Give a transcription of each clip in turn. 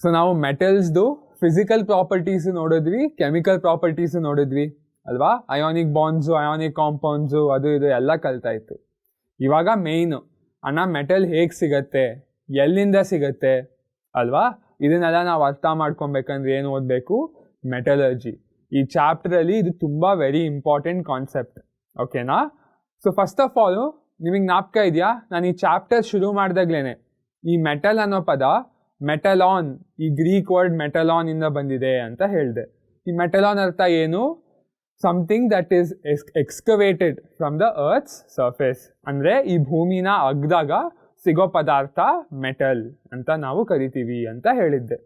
So ನಾವು ಮೆಟಲ್ಸ್ದು physical properties ನೋಡಿದ್ವಿ, chemical properties ನೋಡಿದ್ವಿ ಅಲ್ವಾ. ಅಯಾನಿಕ್ ಬಾಂಡ್ಸು, ಅಯಾನಿಕ್ ಕಾಂಪೌಂಡ್ಸು, ಅದು ಇದು ಎಲ್ಲ ಕಲ್ತಾಯಿತ್ತು. ಇವಾಗ ಮೇಯ್ನು ಅಣ್ಣ ಮೆಟಲ್ ಹೇಗೆ ಸಿಗತ್ತೆ, ಎಲ್ಲಿಂದ ಸಿಗತ್ತೆ ಅಲ್ವಾ. ಇದನ್ನೆಲ್ಲ ನಾವು ಅರ್ಥ ಮಾಡ್ಕೊಬೇಕಂದ್ರೆ ಏನು ಓದಬೇಕು? ಮೆಟಲರ್ಜಿ. ಈ ಚಾಪ್ಟರಲ್ಲಿ ಇದು ತುಂಬ ವೆರಿ ಇಂಪಾರ್ಟೆಂಟ್ ಕಾನ್ಸೆಪ್ಟ್, ಓಕೆನಾ. ಸೊ ಫಸ್ಟ್ ಆಫ್ ಆಲು ನಿಮಗೆ ಜ್ಞಾಪಕ ಇದೆಯಾ, ನಾನು ಈ ಚಾಪ್ಟರ್ ಶುರು ಮಾಡಿದಾಗ್ಲೇ ಈ ಮೆಟಲ್ ಅನ್ನೋ ಪದ ಮೆಟಲಾನ್, ಈ ಗ್ರೀಕ್ ವರ್ಡ್ ಮೆಟಲಾನ್ ಇಂದ ಬಂದಿದೆ ಅಂತ ಹೇಳಿದೆ. ಈ ಮೆಟಲಾನ್ ಅರ್ಥ ಏನು? Something that is excavated from the earth's surface. ಅಂದರೆ ಈ ಭೂಮಿನ ಅಗ್ದಾಗ ಸಿಗೋ ಪದಾರ್ಥ ಮೆಟಲ್ ಅಂತ ನಾವು ಕರಿತೀವಿ ಅಂತ ಹೇಳಿದ್ದೆ,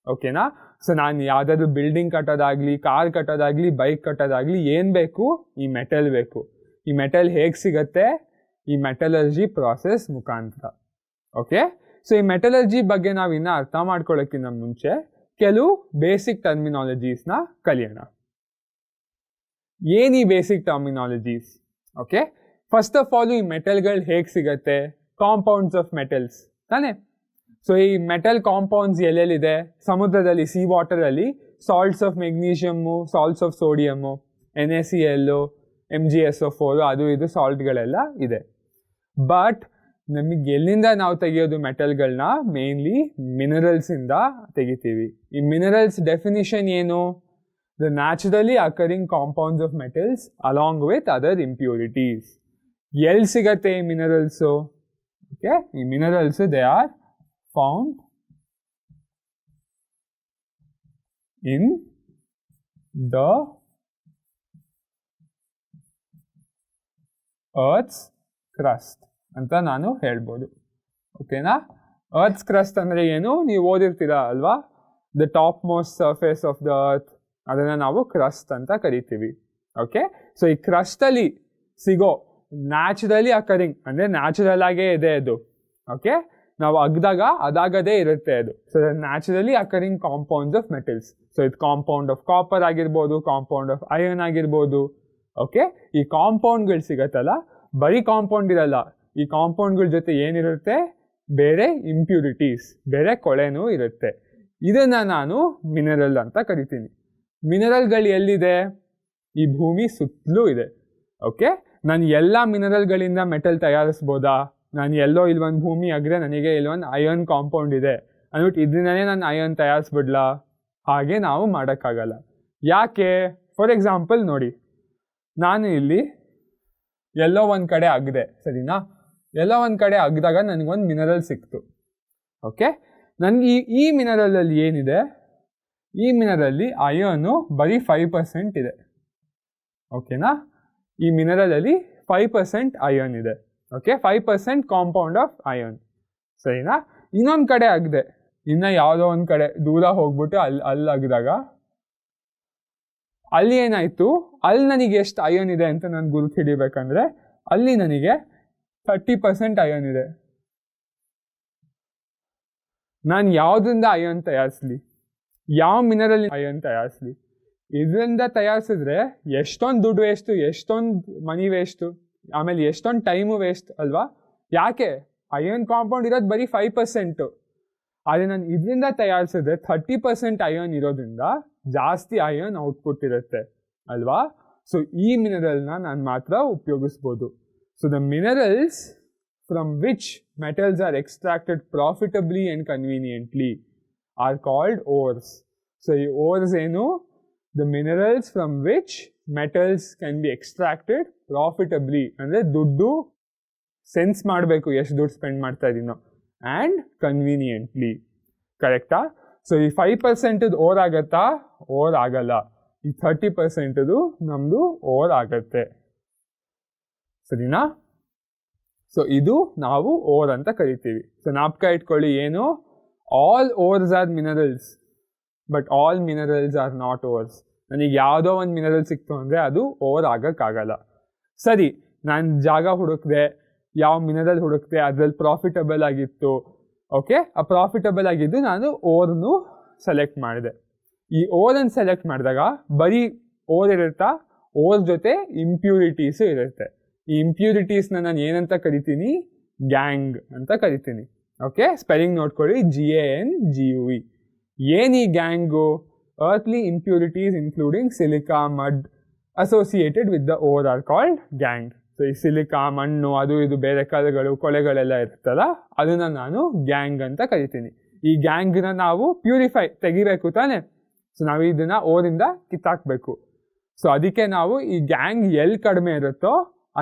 ಓಕೆನಾ. ಸೊ ನಾನು ಯಾವುದಾದ್ರು ಬಿಲ್ಡಿಂಗ್ ಕಟ್ಟೋದಾಗಲಿ, ಕಾರ್ ಕಟ್ಟೋದಾಗಲಿ, ಬೈಕ್ ಕಟ್ಟೋದಾಗಲಿ ಏನು ಬೇಕು? ಈ ಮೆಟಲ್ ಬೇಕು. ಈ ಮೆಟಲ್ ಹೇಗೆ ಸಿಗತ್ತೆ? ಈ ಮೆಟಲರ್ಜಿ ಪ್ರಾಸೆಸ್ ಮುಖಾಂತರ, ಓಕೆ. ಸೊ ಈ ಮೆಟಲರ್ಜಿ ಬಗ್ಗೆ ನಾವು ಇನ್ನೂ ಅರ್ಥ ಮಾಡ್ಕೊಳ್ಳೋಕ್ಕಿಂತ ಮುಂಚೆ ಕೆಲವು ಬೇಸಿಕ್ ಟರ್ಮಿನಾಲಜೀಸ್ನ ಕಲಿಯೋಣ. ಏನು ಈ basic terminologies? Okay, first of all ಈ ಮೆಟಲ್ಗಳು ಹೇಗೆ ಸಿಗತ್ತೆ? ಕಾಂಪೌಂಡ್ಸ್ ಆಫ್ ಮೆಟಲ್ಸ್ ತಾನೇ. ಸೊ ಈ ಮೆಟಲ್ ಕಾಂಪೌಂಡ್ಸ್ ಎಲ್ಲೆಲ್ಲಿದೆ? ಸಮುದ್ರದಲ್ಲಿ, ಸಿ ವಾಟರಲ್ಲಿ salts of magnesium, salts of sodium, NaCl, MgSO4 ಅದು ಇದು ಸಾಲ್ಟ್ಗಳೆಲ್ಲ ಇದೆ. ಬಟ್ ನಮಗೆ ಎಲ್ಲಿಂದ ನಾವು ತೆಗೆಯೋದು ಮೆಟಲ್ಗಳನ್ನ? ಮೇನ್ಲಿ ಮಿನರಲ್ಸಿಂದ ತೆಗಿತೀವಿ. ಈ ಮಿನರಲ್ಸ್ ಡೆಫಿನಿಷನ್ ಏನು? The naturally occurring compounds of metals along with other impurities. ಎಲ್ಲಿ ಸಿಗತ್ತೆ ಈ ಮಿನರಲ್ಸು? ಓಕೆ, ಈ minerals they are found in the earth's crust ಅಂತ ನಾನು ಹೇಳ್ಬೋದು, ಓಕೆನಾ. ಅರ್ತ್ಸ್ ಕ್ರಸ್ಟ್ ಅಂದರೆ ಏನು? ನೀವು ಓದಿರ್ತೀರಾ ಅಲ್ವಾ, the top most surface of the earth, ಅದನ್ನು ನಾವು ಕ್ರಸ್ಟ್ ಅಂತ ಕರಿತೀವಿ, ಓಕೆ. ಸೊ ಈ ಕ್ರಸ್ಟಲ್ಲಿ ಸಿಗೋ ನ್ಯಾಚುರಲಿ ಅಕರಿಂಗ್, ಅಂದರೆ ನ್ಯಾಚುರಲ್ ಆಗೇ ಇದೆ ಅದು, ಓಕೆ. ನಾವು ಅಗ್ದಾಗ ಅದಾಗದೇ ಇರುತ್ತೆ ಅದು. So naturally occurring compounds of metals. So ಇದು ಕಾಂಪೌಂಡ್ ಆಫ್ ಕಾಪರ್ ಆಗಿರ್ಬೋದು, ಕಾಂಪೌಂಡ್ ಆಫ್ ಐರನ್ ಆಗಿರ್ಬೋದು, ಓಕೆ. ಈ ಕಾಂಪೌಂಡ್ಗಳು ಸಿಗತ್ತಲ್ಲ, ಬರೀ ಕಾಂಪೌಂಡ್ ಇರಲ್ಲ, ಈ ಕಾಂಪೌಂಡ್ಗಳ ಜೊತೆ ಏನಿರುತ್ತೆ? ಬೇರೆ ಇಂಪ್ಯೂರಿಟೀಸ್, ಬೇರೆ ಕೊಳೆನೂ ಇರುತ್ತೆ. ಇದನ್ನು ನಾನು ಮಿನರಲ್ ಅಂತ ಕರಿತೀನಿ. ಮಿನರಲ್ಗಳು ಎಲ್ಲಿದೆ? ಈ ಭೂಮಿ ಸುತ್ತಲೂ ಇದೆ, ಓಕೆ. ನಾನು ಎಲ್ಲ ಮಿನರಲ್ಗಳಿಂದ ಮೆಟಲ್ ತಯಾರಿಸ್ಬೋದಾ? ನಾನು ಎಲ್ಲೋ ಇಲ್ಲೊಂದು ಭೂಮಿ ಅಗ್ರೆ ನನಗೆ ಇಲ್ಲೊಂದು ಅಯರ್ನ್ ಕಾಂಪೌಂಡ್ ಇದೆ ಅಂದ್ಬಿಟ್ಟು ಇದರಿಂದನೇ ನಾನು ಅಯರ್ನ್ ತಯಾರಿಸ್ಬಿಡ್ಲಾ? ಹಾಗೆ ನಾವು ಮಾಡೋಕ್ಕಾಗಲ್ಲ. ಯಾಕೆ? ಫಾರ್ ಎಕ್ಸಾಂಪಲ್ ನೋಡಿ, ನಾನು ಇಲ್ಲಿ ಎಲ್ಲೋ ಒಂದು ಕಡೆ ಅಗ್ದೆ, ಸರಿನಾ. ಎಲ್ಲೋ ಒಂದು ಕಡೆ ಅಗ್ದಾಗ ನನಗೊಂದು ಮಿನರಲ್ ಸಿಕ್ತು, ಓಕೆ. ನನಗೆ ಈ ಮಿನರಲಲ್ಲಿ ಏನಿದೆ? ಈ ಮಿನರಲ್ಲಿ ಅಯರ್ನು ಬರೀ 5% ಇದೆ, ಓಕೆನಾ. ಈ ಮಿನರಲಲ್ಲಿ 5% ಅಯರ್ನ್ ಇದೆ, ಓಕೆ. 5% ಕಾಂಪೌಂಡ್ ಆಫ್ ಅಯರ್ನ್, ಸರಿನಾ. ಇನ್ನೊಂದು ಕಡೆ ಅಗ್ದೆ, ಇನ್ನು ಯಾವುದೋ ಒಂದು ಕಡೆ ದೂರ ಹೋಗ್ಬಿಟ್ಟು ಅಲ್ಲಿ ಅಗ್ದಾಗ ಅಲ್ಲಿ ಏನಾಯಿತು? ಅಲ್ಲಿ ನನಗೆ ಎಷ್ಟು ಅಯರ್ನ್ ಇದೆ ಅಂತ ನಾನು ಗುರುತು ಹಿಡಿಬೇಕಂದ್ರೆ ಅಲ್ಲಿ ನನಗೆ 30% ಅಯರ್ನ್ ಇದೆ. ನಾನು ಯಾವುದರಿಂದ ಅಯರ್ನ್ ತಯಾರಿಸ್ಲಿ? ಯಾವ ಮಿನರಲ್ ಅಯರ್ನ್ ತಯಾರಿಸ್ಲಿ? ಇದರಿಂದ ತಯಾರಿಸಿದ್ರೆ ಎಷ್ಟೊಂದು ದುಡ್ಡು ವೇಸ್ಟು, ಎಷ್ಟೊಂದು ಮನಿ ವೇಸ್ಟು, ಆಮೇಲೆ ಎಷ್ಟೊಂದು ಟೈಮು ವೇಸ್ಟ್ ಅಲ್ವಾ. ಯಾಕೆ? ಅಯರ್ನ್ ಕಾಂಪೌಂಡ್ ಇರೋದು ಬರೀ 5%. ಆದರೆ ನಾನು ಇದರಿಂದ ತಯಾರಿಸಿದ್ರೆ 30% ಅಯರ್ನ್ ಇರೋದ್ರಿಂದ ಜಾಸ್ತಿ ಅಯರ್ನ್ ಔಟ್ಪುಟ್ ಇರುತ್ತೆ ಅಲ್ವಾ. ಸೊ ಈ ಮಿನರಲ್ನ ನಾನು ಮಾತ್ರ ಉಪಯೋಗಿಸ್ಬೋದು. So the minerals from which metals are extracted profitably and conveniently are called ores. So ಈ ಓರ್ಸ್ ಏನು? The minerals from which metals can be extracted profitably, ಅಂದರೆ ದುಡ್ಡು ಸೆನ್ಸ್ ಮಾಡಬೇಕು, ಎಷ್ಟು ದುಡ್ಡು ಸ್ಪೆಂಡ್ ಮಾಡ್ತಾ ಇದ್ದೀನೋ, ಆ್ಯಂಡ್ ಕನ್ವೀನಿಯೆಂಟ್ಲಿ, ಕರೆಕ್ಟಾ. ಸೊ ಈ 5% ಓರ್ ಆಗತ್ತಾ? ಓರ್ ಆಗಲ್ಲ. ಈ 30% ನಮ್ಮದು ಓರ್ ಆಗತ್ತೆ, ಸರಿನಾ. ಸೊ ಇದು ನಾವು ಓರ್ ಅಂತ ಕರಿತೀವಿ. ಸೊ ಜ್ಞಾಪಕ ಇಟ್ಕೊಳ್ಳಿ ಏನು? All ores are minerals, but all minerals are not ores. ನನಗೆ ಯಾವುದೋ ಒಂದು ಮಿನರಲ್ ಸಿಕ್ತು ಅಂದರೆ ಅದು ಓರ್ ಆಗೋಕ್ಕಾಗಲ್ಲ. ಸರಿ, ನಾನು ಜಾಗ ಹುಡುಕಿದೆ, ಯಾವ ಮಿನರಲ್ ಹುಡುಕ್ತೆ, ಅದ್ರಲ್ಲಿ ಪ್ರಾಫಿಟಬಲ್ ಆಗಿತ್ತು, ಓಕೆ. ಆ ಪ್ರಾಫಿಟಬಲ್ ಆಗಿದ್ದು ನಾನು ಓರ್ನು ಸೆಲೆಕ್ಟ್ ಮಾಡಿದೆ. ಈ ಓರನ್ನು ಸೆಲೆಕ್ಟ್ ಮಾಡಿದಾಗ ಬರೀ ಓರ್ ಇರುತ್ತಾ? ಓರ್ ಜೊತೆ ಇಂಪ್ಯೂರಿಟೀಸು ಇರುತ್ತೆ. ಈ ಇಂಪ್ಯೂರಿಟೀಸ್ನ ನಾನು ಏನಂತ ಕರಿತೀನಿ? ಗ್ಯಾಂಗ್ ಅಂತ ಕರಿತೀನಿ, ಓಕೆ. ಸ್ಪೆಲ್ಲಿಂಗ್ ನೋಡ್ಕೊಳ್ಳಿ, GANGUE. ಏನು ಈ gang? earthly impurities including silica, mud associated with the ore are called gang. So ಈ ಸಿಲಿಕಾ, ಮಣ್ಣು, ಅದು ಇದು ಬೇರೆ ಕಲ್ಲುಗಳು, ಕೊಳೆಗಳೆಲ್ಲ ಇರುತ್ತಲ್ಲ, ಅದನ್ನ ನಾನು ಗ್ಯಾಂಗ್ ಅಂತ ಕರಿತೀನಿ. ಈ ಗ್ಯಾಂಗ್ನ ನಾವು ತೆಗಿಬೇಕು ತಾನೆ. ಸೊ ನಾವು ಇದನ್ನ ಓರಿಂದ ಕಿತ್ತಾಕ್ಬೇಕು. ಸೊ ಅದಕ್ಕೆ ನಾವು ಈ ಗ್ಯಾಂಗ್ ಎಲ್ಲಿ ಕಡಿಮೆ ಇರುತ್ತೋ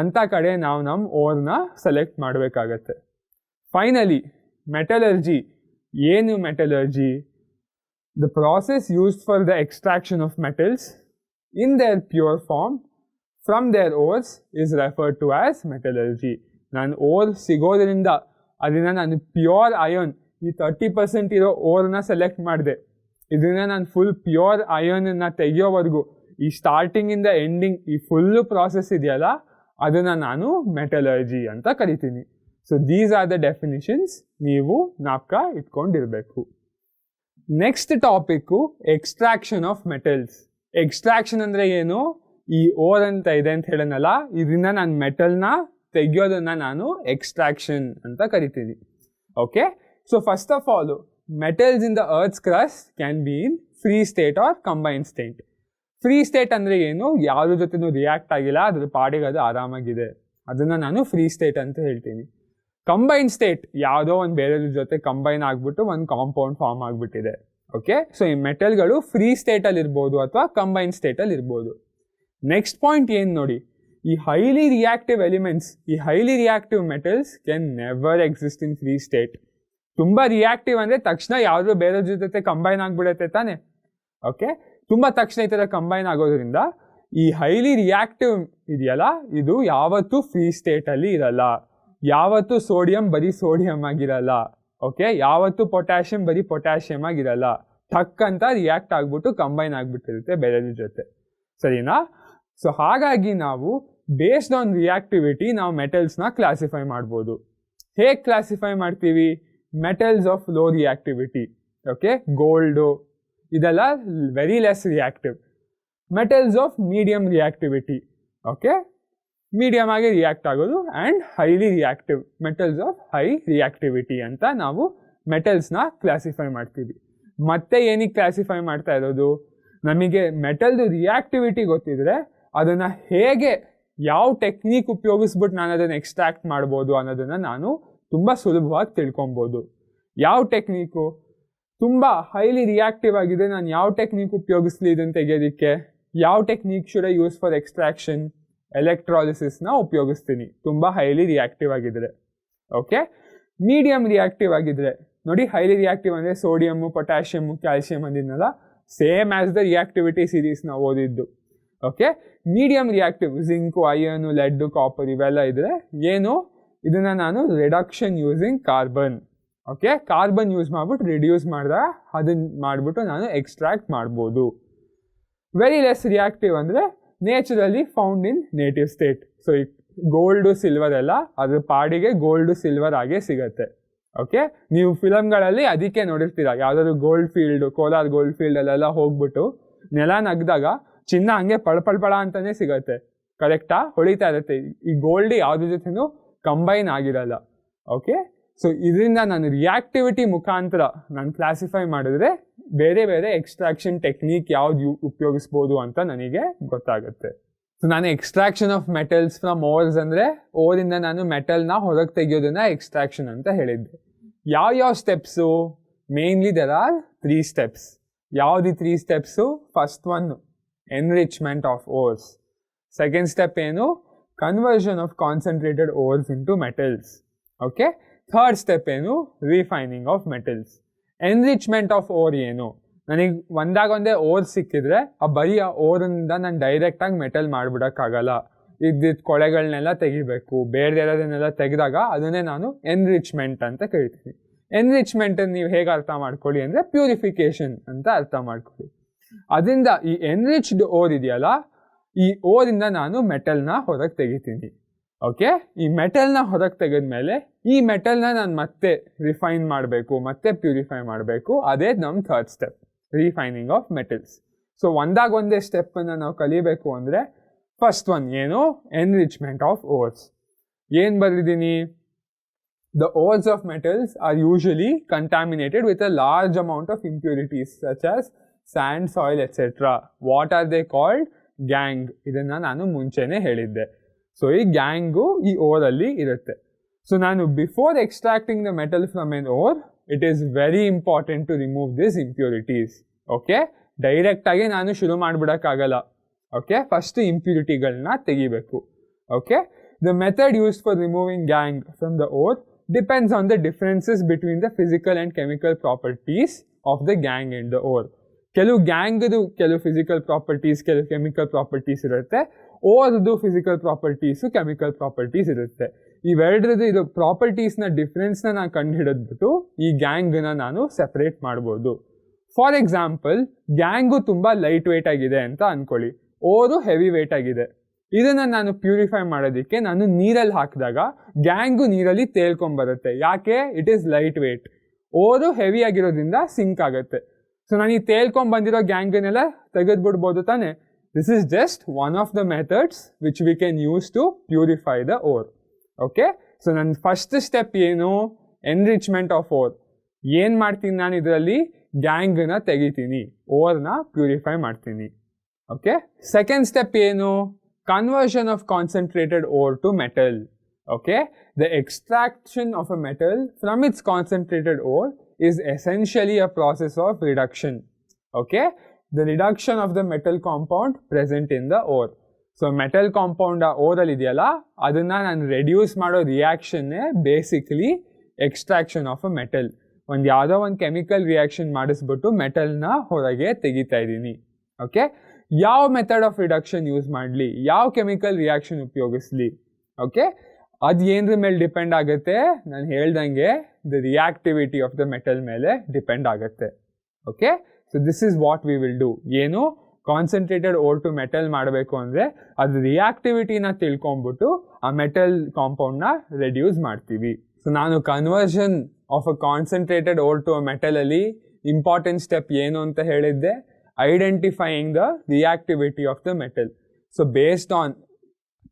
ಅಂಥ ಕಡೆ ನಾವು ನಮ್ಮ ಓರ್ನ ಸೆಲೆಕ್ಟ್ ಮಾಡಬೇಕಾಗತ್ತೆ. Finally metallurgy. ಏನು metallurgy? The process used for the extraction of metals in their pure form from their ores is referred to as metallurgy. ನಾನು ಓರ್ ಸಿಗೋದ್ರಿಂದ ಅದನ್ನ ನಾನು ಪ್ಯೂರ್ ಅಯನ್, ಈ 30% ಇರೋ ಓರ್ನ ಸೆಲೆಕ್ಟ್ ಮಾಡಿದೆ. ಇದನ್ನ ನಾನು ಫುಲ್ ಪ್ಯೂರ್ ಅಯನ್ನ ತೆಗಿಯೋವರೆಗೂ, ಈ ಸ್ಟಾರ್ಟಿಂಗಿಂದ ಎಂಡಿಂಗ್ ಈ ಫುಲ್ಲು ಪ್ರಾಸೆಸ್ ಇದೆಯಲ್ಲ, ಅದನ್ನು ನಾನು ಮೆಟಲರ್ಜಿ ಅಂತ ಕರಿತೀನಿ. So these are the definitions, ನೀವು ಜ್ಞಾಪಕ ಇಟ್ಕೊಂಡಿರಬೇಕು. Next topic extraction of metals. Extraction ಅಂದರೆ ಏನು? ಈ ಓರ್ ಅಂತ ಇದೆ ಅಂತ ಹೇಳನಲ್ಲ, ಇದರಿಂದ ನಾನು ಮೆಟಲ್ನ ತೆಗಿಯೋದನ್ನ ನಾನು ಎಕ್ಸ್ಟ್ರಾಕ್ಷನ್ ಅಂತ ಕರಿತೀನಿ. Okay, so first of all metals in the earth's crust can be in free state or combine state. Free state ಅಂದರೆ ಏನು? ಯಾವುದ್ರ ಜೊತೆನೂ ರಿಯಾಕ್ಟ್ ಆಗಿಲ್ಲ, ಅದ್ರ ಪಾಡಿಗೆ ಅದು ಆರಾಮಾಗಿದೆ, ಅದನ್ನು ನಾನು ಫ್ರೀ ಸ್ಟೇಟ್ ಅಂತ ಹೇಳ್ತೀನಿ. ಕಂಬೈನ್ ಸ್ಟೇಟ್ ಯಾವುದೋ ಒಂದು ಬೇರೆದ್ರ ಜೊತೆ ಕಂಬೈನ್ ಆಗಿಬಿಟ್ಟು ಒಂದು ಕಾಂಪೌಂಡ್ ಫಾರ್ಮ್ ಆಗಿಬಿಟ್ಟಿದೆ. ಓಕೆ, ಸೊ ಈ ಮೆಟಲ್ಗಳು ಫ್ರೀ ಸ್ಟೇಟಲ್ಲಿ ಇರ್ಬೋದು ಅಥವಾ ಕಂಬೈನ್ ಸ್ಟೇಟಲ್ಲಿ ಇರ್ಬೋದು. ನೆಕ್ಸ್ಟ್ ಪಾಯಿಂಟ್ ಏನು ನೋಡಿ, ಈ ಹೈಲಿ ರಿಯಾಕ್ಟಿವ್ ಎಲಿಮೆಂಟ್ಸ್, ಈ highly reactive metals can never exist in free state. ತುಂಬ ರಿಯಾಕ್ಟಿವ್ ಅಂದರೆ ತಕ್ಷಣ ಯಾವುದೋ ಬೇರೆ ಜೊತೆ ಕಂಬೈನ್ ಆಗಿಬಿಡುತ್ತೆ ತಾನೆ. ಓಕೆ, ತುಂಬ ತಕ್ಷಣ ಈ ಥರ ಕಂಬೈನ್ ಆಗೋದ್ರಿಂದ ಈ ಹೈಲಿ ರಿಯಾಕ್ಟಿವ್ ಇದೆಯಲ್ಲ, ಇದು ಯಾವತ್ತೂ ಫ್ರೀ ಸ್ಟೇಟಲ್ಲಿ ಇರಲ್ಲ. ಯಾವತ್ತೂ ಸೋಡಿಯಂ ಬರೀ ಸೋಡಿಯಂ ಆಗಿರಲ್ಲ. ಓಕೆ, ಯಾವತ್ತೂ ಪೊಟ್ಯಾಷಿಯಂ ಬರೀ ಪೊಟ್ಯಾಷಿಯಂ ಆಗಿರಲ್ಲ. ಟಕ್ ಅಂತ ರಿಯಾಕ್ಟ್ ಆಗಿಬಿಟ್ಟು ಕಂಬೈನ್ ಆಗಿಬಿಟ್ಟಿರುತ್ತೆ ಬೇರೆದ್ರ ಜೊತೆ, ಸರಿನಾ? ಸೊ ಹಾಗಾಗಿ ನಾವು ಬೇಸ್ಡ್ ಆನ್ ರಿಯಾಕ್ಟಿವಿಟಿ ನಾವು ಮೆಟಲ್ಸ್ನ ಕ್ಲಾಸಿಫೈ ಮಾಡ್ಬೋದು. ಹೇಗೆ ಕ್ಲಾಸಿಫೈ ಮಾಡ್ತೀವಿ? Metals of low reactivity, okay, gold ಇದೆಲ್ಲ very less reactive. Metals of medium reactivity, okay, medium ಆಗಿ ರಿಯಾಕ್ಟ್ ಆಗೋದು, and highly reactive, metals of high reactivity ಅಂತ ನಾವು ಮೆಟಲ್ಸ್ನ ಕ್ಲಾಸಿಫೈ ಮಾಡ್ತೀವಿ. ಮತ್ತೆ ಏನಕ್ಕೆ ಕ್ಲಾಸಿಫೈ ಮಾಡ್ತಾ ಇರೋದು? ನಮಗೆ ಮೆಟಲ್ದು ರಿಯಾಕ್ಟಿವಿಟಿ ಗೊತ್ತಿದ್ರೆ ಅದನ್ನು ಹೇಗೆ, ಯಾವ ಟೆಕ್ನಿಕ್ ಉಪಯೋಗಿಸ್ಬಿಟ್ಟು ನಾನು ಅದನ್ನು ಎಕ್ಸ್ಟ್ರಾಕ್ಟ್ ಮಾಡ್ಬೋದು ಅನ್ನೋದನ್ನು ನಾನು ತುಂಬ ಸುಲಭವಾಗಿ ತಿಳ್ಕೊಬೋದು. ಯಾವ ಟೆಕ್ನಿಕು? ತುಂಬ ಹೈಲಿ ರಿಯಾಕ್ಟಿವ್ ಆಗಿದೆ, ನಾನು ಯಾವ ಟೆಕ್ನಿಕ್ ಉಪಯೋಗಿಸ್ಲಿ ಇದನ್ನು ತೆಗೆಯೋದಕ್ಕೆ? ಯಾವ technique should I use for extraction? ಎಲೆಕ್ಟ್ರಾಲಿಸಿಸ್ನ ಉಪಯೋಗಿಸ್ತೀನಿ, ತುಂಬ ಹೈಲಿ ರಿಯಾಕ್ಟಿವ್ ಆಗಿದ್ರೆ. ಓಕೆ, ಮೀಡಿಯಮ್ ರಿಯಾಕ್ಟಿವ್ ಆಗಿದ್ರೆ ನೋಡಿ, ಹೈಲಿ ರಿಯಾಕ್ಟಿವ್ ಅಂದರೆ ಸೋಡಿಯಮ್ಮು, ಪೊಟ್ಯಾಷಿಯಮ್ಮು, ಕ್ಯಾಲ್ಸಿಯಂ ಅಂದಿದ್ನಲ್ಲ, ಸೇಮ್ ಆ್ಯಸ್ ದ ರಿಯಾಕ್ಟಿವಿಟಿ ಸೀರೀಸ್ನ ಓದಿದ್ದು. Okay, medium reactive zinc, iron, lead, copper ಇವೆಲ್ಲ ಇದ್ರೆ ಏನು, ಇದನ್ನು ನಾನು reduction using carbon. Okay, carbon use ಮಾಡಿಬಿಟ್ಟು ರಿಡ್ಯೂಸ್ ಮಾಡಿದಾಗ ಅದನ್ನು ಮಾಡಿಬಿಟ್ಟು ನಾನು ಎಕ್ಸ್ಟ್ರಾಕ್ಟ್ ಮಾಡ್ಬೋದು. ವೆರಿ ಲೆಸ್ ರಿಯಾಕ್ಟಿವ್ ಅಂದರೆ naturally found in native state. So ಈ ಗೋಲ್ಡು, ಸಿಲ್ವರ್ ಎಲ್ಲ ಅದ್ರ ಪಾಡಿಗೆ ಗೋಲ್ಡು, ಸಿಲ್ವರ್ ಆಗೇ ಸಿಗುತ್ತೆ. ಓಕೆ, ನೀವು ಫಿಲಮ್ಗಳಲ್ಲಿ ಅದಕ್ಕೆ ನೋಡಿರ್ತೀರ, ಯಾವುದಾದ್ರು ಗೋಲ್ಡ್ ಫೀಲ್ಡು, ಕೋಲಾರ್ ಗೋಲ್ಡ್ ಫೀಲ್ಡಲ್ಲೆಲ್ಲ ಹೋಗ್ಬಿಟ್ಟು ನೆಲ ನಗ್ದಾಗ ಚಿನ್ನ ಹಂಗೆ ಪಳ ಅಂತಲೇ ಸಿಗುತ್ತೆ. ಕರೆಕ್ಟಾ? ಹೊಳಿತಾ ಇರುತ್ತೆ. ಈ ಗೋಲ್ಡ್ ಯಾವುದ್ರ ಜೊತೆನೂ ಕಂಬೈನ್ ಆಗಿರಲ್ಲ. ಓಕೆ, ಸೊ ಇದರಿಂದ ನಾನು ರಿಯಾಕ್ಟಿವಿಟಿ ಮುಖಾಂತರ ನಾನು ಕ್ಲಾಸಿಫೈ ಮಾಡಿದ್ರೆ ಬೇರೆ ಬೇರೆ ಎಕ್ಸ್ಟ್ರಾಕ್ಷನ್ ಟೆಕ್ನಿಕ್ ಯಾವ್ದು ಉಪಯೋಗಿಸ್ಬೋದು ಅಂತ ನನಗೆ ಗೊತ್ತಾಗುತ್ತೆ. ಸೊ ನಾನು ಎಕ್ಸ್ಟ್ರಾಕ್ಷನ್ ಆಫ್ ಮೆಟಲ್ಸ್ ಫ್ರಮ್ ಓರ್ಸ್ ಅಂದರೆ ಓರಿಂದ ನಾನು ಮೆಟಲ್ನ ಹೊರಗೆ ತೆಗೆಯೋದನ್ನ ಎಕ್ಸ್ಟ್ರಾಕ್ಷನ್ ಅಂತ ಹೇಳಿದ್ದೆ. ಯಾವ steps? Mainly there are 3 steps. ಯಾವ್ದು 3 steps? First one enrichment of ores. Second step ಏನು? Conversion of concentrated ores into metals. Okay, third step ಏನು? Refining of metals. Enrichment of ore ಏನು? ನನಗೆ ಒಂದೇ ಓರ್ ಸಿಕ್ಕಿದ್ರೆ ಬರೀ ಆ ಓರಿಂದ ನಾನು ಡೈರೆಕ್ಟಾಗಿ ಮೆಟಲ್ ಮಾಡಿಬಿಡೋಕ್ಕಾಗಲ್ಲ. ಇದ್ದಿದ್ದು ಕೊಳೆಗಳನ್ನೆಲ್ಲ ತೆಗಿಬೇಕು. ಬೇರೆದನ್ನೆಲ್ಲ ತೆಗೆದಾಗ ಅದನ್ನೇ ನಾನು ಎನ್ರಿಚ್ಮೆಂಟ್ ಅಂತ ಕರಿತೀನಿ. ಎನ್ರಿಚ್ಮೆಂಟನ್ನು ನೀವು ಹೇಗೆ ಅರ್ಥ ಮಾಡ್ಕೊಳ್ಳಿ ಅಂದರೆ ಪ್ಯೂರಿಫಿಕೇಷನ್ ಅಂತ ಅರ್ಥ ಮಾಡ್ಕೊಳ್ಳಿ. ಅದರಿಂದ ಈ ಎನ್ರಿಚ್ಡ್ ಓರ್ ಇದೆಯಲ್ಲ, ಈ ಓರಿಂದ ನಾನು ಮೆಟಲ್ನ ಹೊರಗೆ ತೆಗಿತೀನಿ. ಓಕೆ, ಈ ಮೆಟಲ್ನ ಹೊರಗೆ ತೆಗೆದ್ಮೇಲೆ ಈ ಮೆಟಲ್ನ ನಾನು ಮತ್ತೆ ರಿಫೈನ್ ಮಾಡಬೇಕು, ಮತ್ತೆ ಪ್ಯೂರಿಫೈ ಮಾಡಬೇಕು. ಅದೇ ನಮ್ಮ third step, refining of metals. So ಒಂದೇ ಸ್ಟೆಪ್ಪನ್ನು ನಾವು ಕಲಿಬೇಕು ಅಂದರೆ ಫಸ್ಟ್ ಒನ್ ಏನು? Enrichment of ores. ಏನು ಬರೆದಿದ್ದೀನಿ? The ores of metals are usually contaminated with a large amount of impurities such as sand, soil, etc. What are they called? Gang. ಇದನ್ನ ನಾನು ಮುಂಚೆನೆ ಹೇಳಿದ್ದೆ. ಸೊ ಈ ಗ್ಯಾಂಗು ಈ ಓರ್ ಅಲ್ಲಿ ಇರುತ್ತೆ. ಸೊ ನಾನು before extracting the metal from an ore, it is very important to remove this impurities. Okay, direct ಆಗಿ ನಾನು ಶುರು ಮಾಡ್ಬಿಡಕ್ಕಾಗಲ್ಲ. ಓಕೆ, ಫಸ್ಟ್ ಇಂಪ್ಯೂರಿಟಿಗಳನ್ನ ತೆಗಿಬೇಕು. Okay, the method used for removing gangue from the ore depends on the differences between the physical and chemical properties of the gang in the ore. ಕೆಲವು ಗ್ಯಾಂಗ್ದು ಕೆಲವು physical properties, ಕೆಲವು chemical properties ಇರುತ್ತೆ. ಓರ್ದು physical properties, chemical properties ಇರುತ್ತೆ. ಇವೆರಡರದ್ದು ಇದು ಪ್ರಾಪರ್ಟೀಸ್ನ ಡಿಫ್ರೆನ್ಸ್ನ ನಾನು ಕಂಡು ಹಿಡಿದ್ಬಿಟ್ಟು ಈ ಗ್ಯಾಂಗನ್ನ ನಾನು ಸೆಪ್ರೇಟ್ ಮಾಡ್ಬೋದು. ಫಾರ್ ಎಕ್ಸಾಂಪಲ್, ಗ್ಯಾಂಗು ತುಂಬ ಲೈಟ್ ವೇಟ್ ಆಗಿದೆ ಅಂತ ಅಂದ್ಕೊಳ್ಳಿ, ಓರು ಹೆವಿ ವೇಟ್ ಆಗಿದೆ. ಇದನ್ನು ನಾನು ಪ್ಯೂರಿಫೈ ಮಾಡೋದಕ್ಕೆ ನಾನು ನೀರಲ್ಲಿ ಹಾಕಿದಾಗ ಗ್ಯಾಂಗು ನೀರಲ್ಲಿ ತೇಲ್ಕೊಂಬರುತ್ತೆ. ಯಾಕೆ? It is light weight. Ore heavy ಆಗಿರೋದ್ರಿಂದ ಸಿಂಕ್ ಆಗುತ್ತೆ. ಸೊ ನಾನು ಈ ತೇಲ್ಕೊಂಬಂದಿರೋ ಗ್ಯಾಂಗನ್ನೆಲ್ಲ ತೆಗೆದ್ಬಿಡ್ಬೋದು ತಾನೆ. This is just one of the methods which we can use to purify the ore. Okay, so ನನ್ನ ಫಸ್ಟ್ ಸ್ಟೆಪ್ ಏನು? Enrichment of ore. ಏನು ಮಾಡ್ತೀನಿ ನಾನು ಇದರಲ್ಲಿ? ಗ್ಯಾಂಗನ್ನ ತೆಗಿತೀನಿ, ಓರ್ನ ಪ್ಯೂರಿಫೈ ಮಾಡ್ತೀನಿ. ಓಕೆ, ಸೆಕೆಂಡ್ ಸ್ಟೆಪ್ ಏನು? Conversion of concentrated ore to metal. Okay, the extraction of a metal from its concentrated ore is essentially a process of reduction. Okay, the reduction of the metal compound present in the ore. So metal compound ore ಅಲ್ಲಿ ಇದೆಯಲ್ಲ, ಅದನ್ನ ನಾನು reduce ಮಾಡೋ ರಿಯಾಕ್ಷನ್ನೇ basically extraction of a metal. ಒಂದು ಯಾವುದೋ ಒಂದು chemical reaction ಮಾಡಿಸ್ಬಿಟ್ಟು ಮೆಟಲ್ನ ಹೊರಗೆ ತೆಗಿತಾ ಇದ್ದೀನಿ. ಓಕೆ, ಯಾವ ಮೆಥಡ್ ಆಫ್ ರಿಡಕ್ಷನ್ ಯೂಸ್ ಮಾಡಲಿ, ಯಾವ ಕೆಮಿಕಲ್ ರಿಯಾಕ್ಷನ್ ಉಪಯೋಗಿಸ್ಲಿ? ಓಕೆ, ಅದು ಏನರ ಮೇಲೆ ಡಿಪೆಂಡ್ ಆಗುತ್ತೆ? ನಾನು ಹೇಳ್ದಂಗೆ the reactivity of the metal ಮೇಲೆ ಡಿಪೆಂಡ್ ಆಗುತ್ತೆ. Okay, so this is what we will do. ಏನು ಕಾನ್ಸಂಟ್ರೇಟೆಡ್ ಓರ್ ಟು ಮೆಟಲ್ ಮಾಡಬೇಕು ಅಂದರೆ ಅದು ರಿಯಾಕ್ಟಿವಿಟಿನ ತಿಳ್ಕೊಂಬಿಟ್ಟು ಆ ಮೆಟಲ್ ಕಾಂಪೌಂಡ್ನ ರೆಡ್ಯೂಸ್ ಮಾಡ್ತೀವಿ. ಸೊ ನಾನು conversion of a concentrated ore to a ಮೆಟಲಲ್ಲಿ ಇಂಪಾರ್ಟೆಂಟ್ ಸ್ಟೆಪ್ ಏನು ಅಂತ ಹೇಳಿದ್ದೆ? Identifying the reactivity of the metal. So based on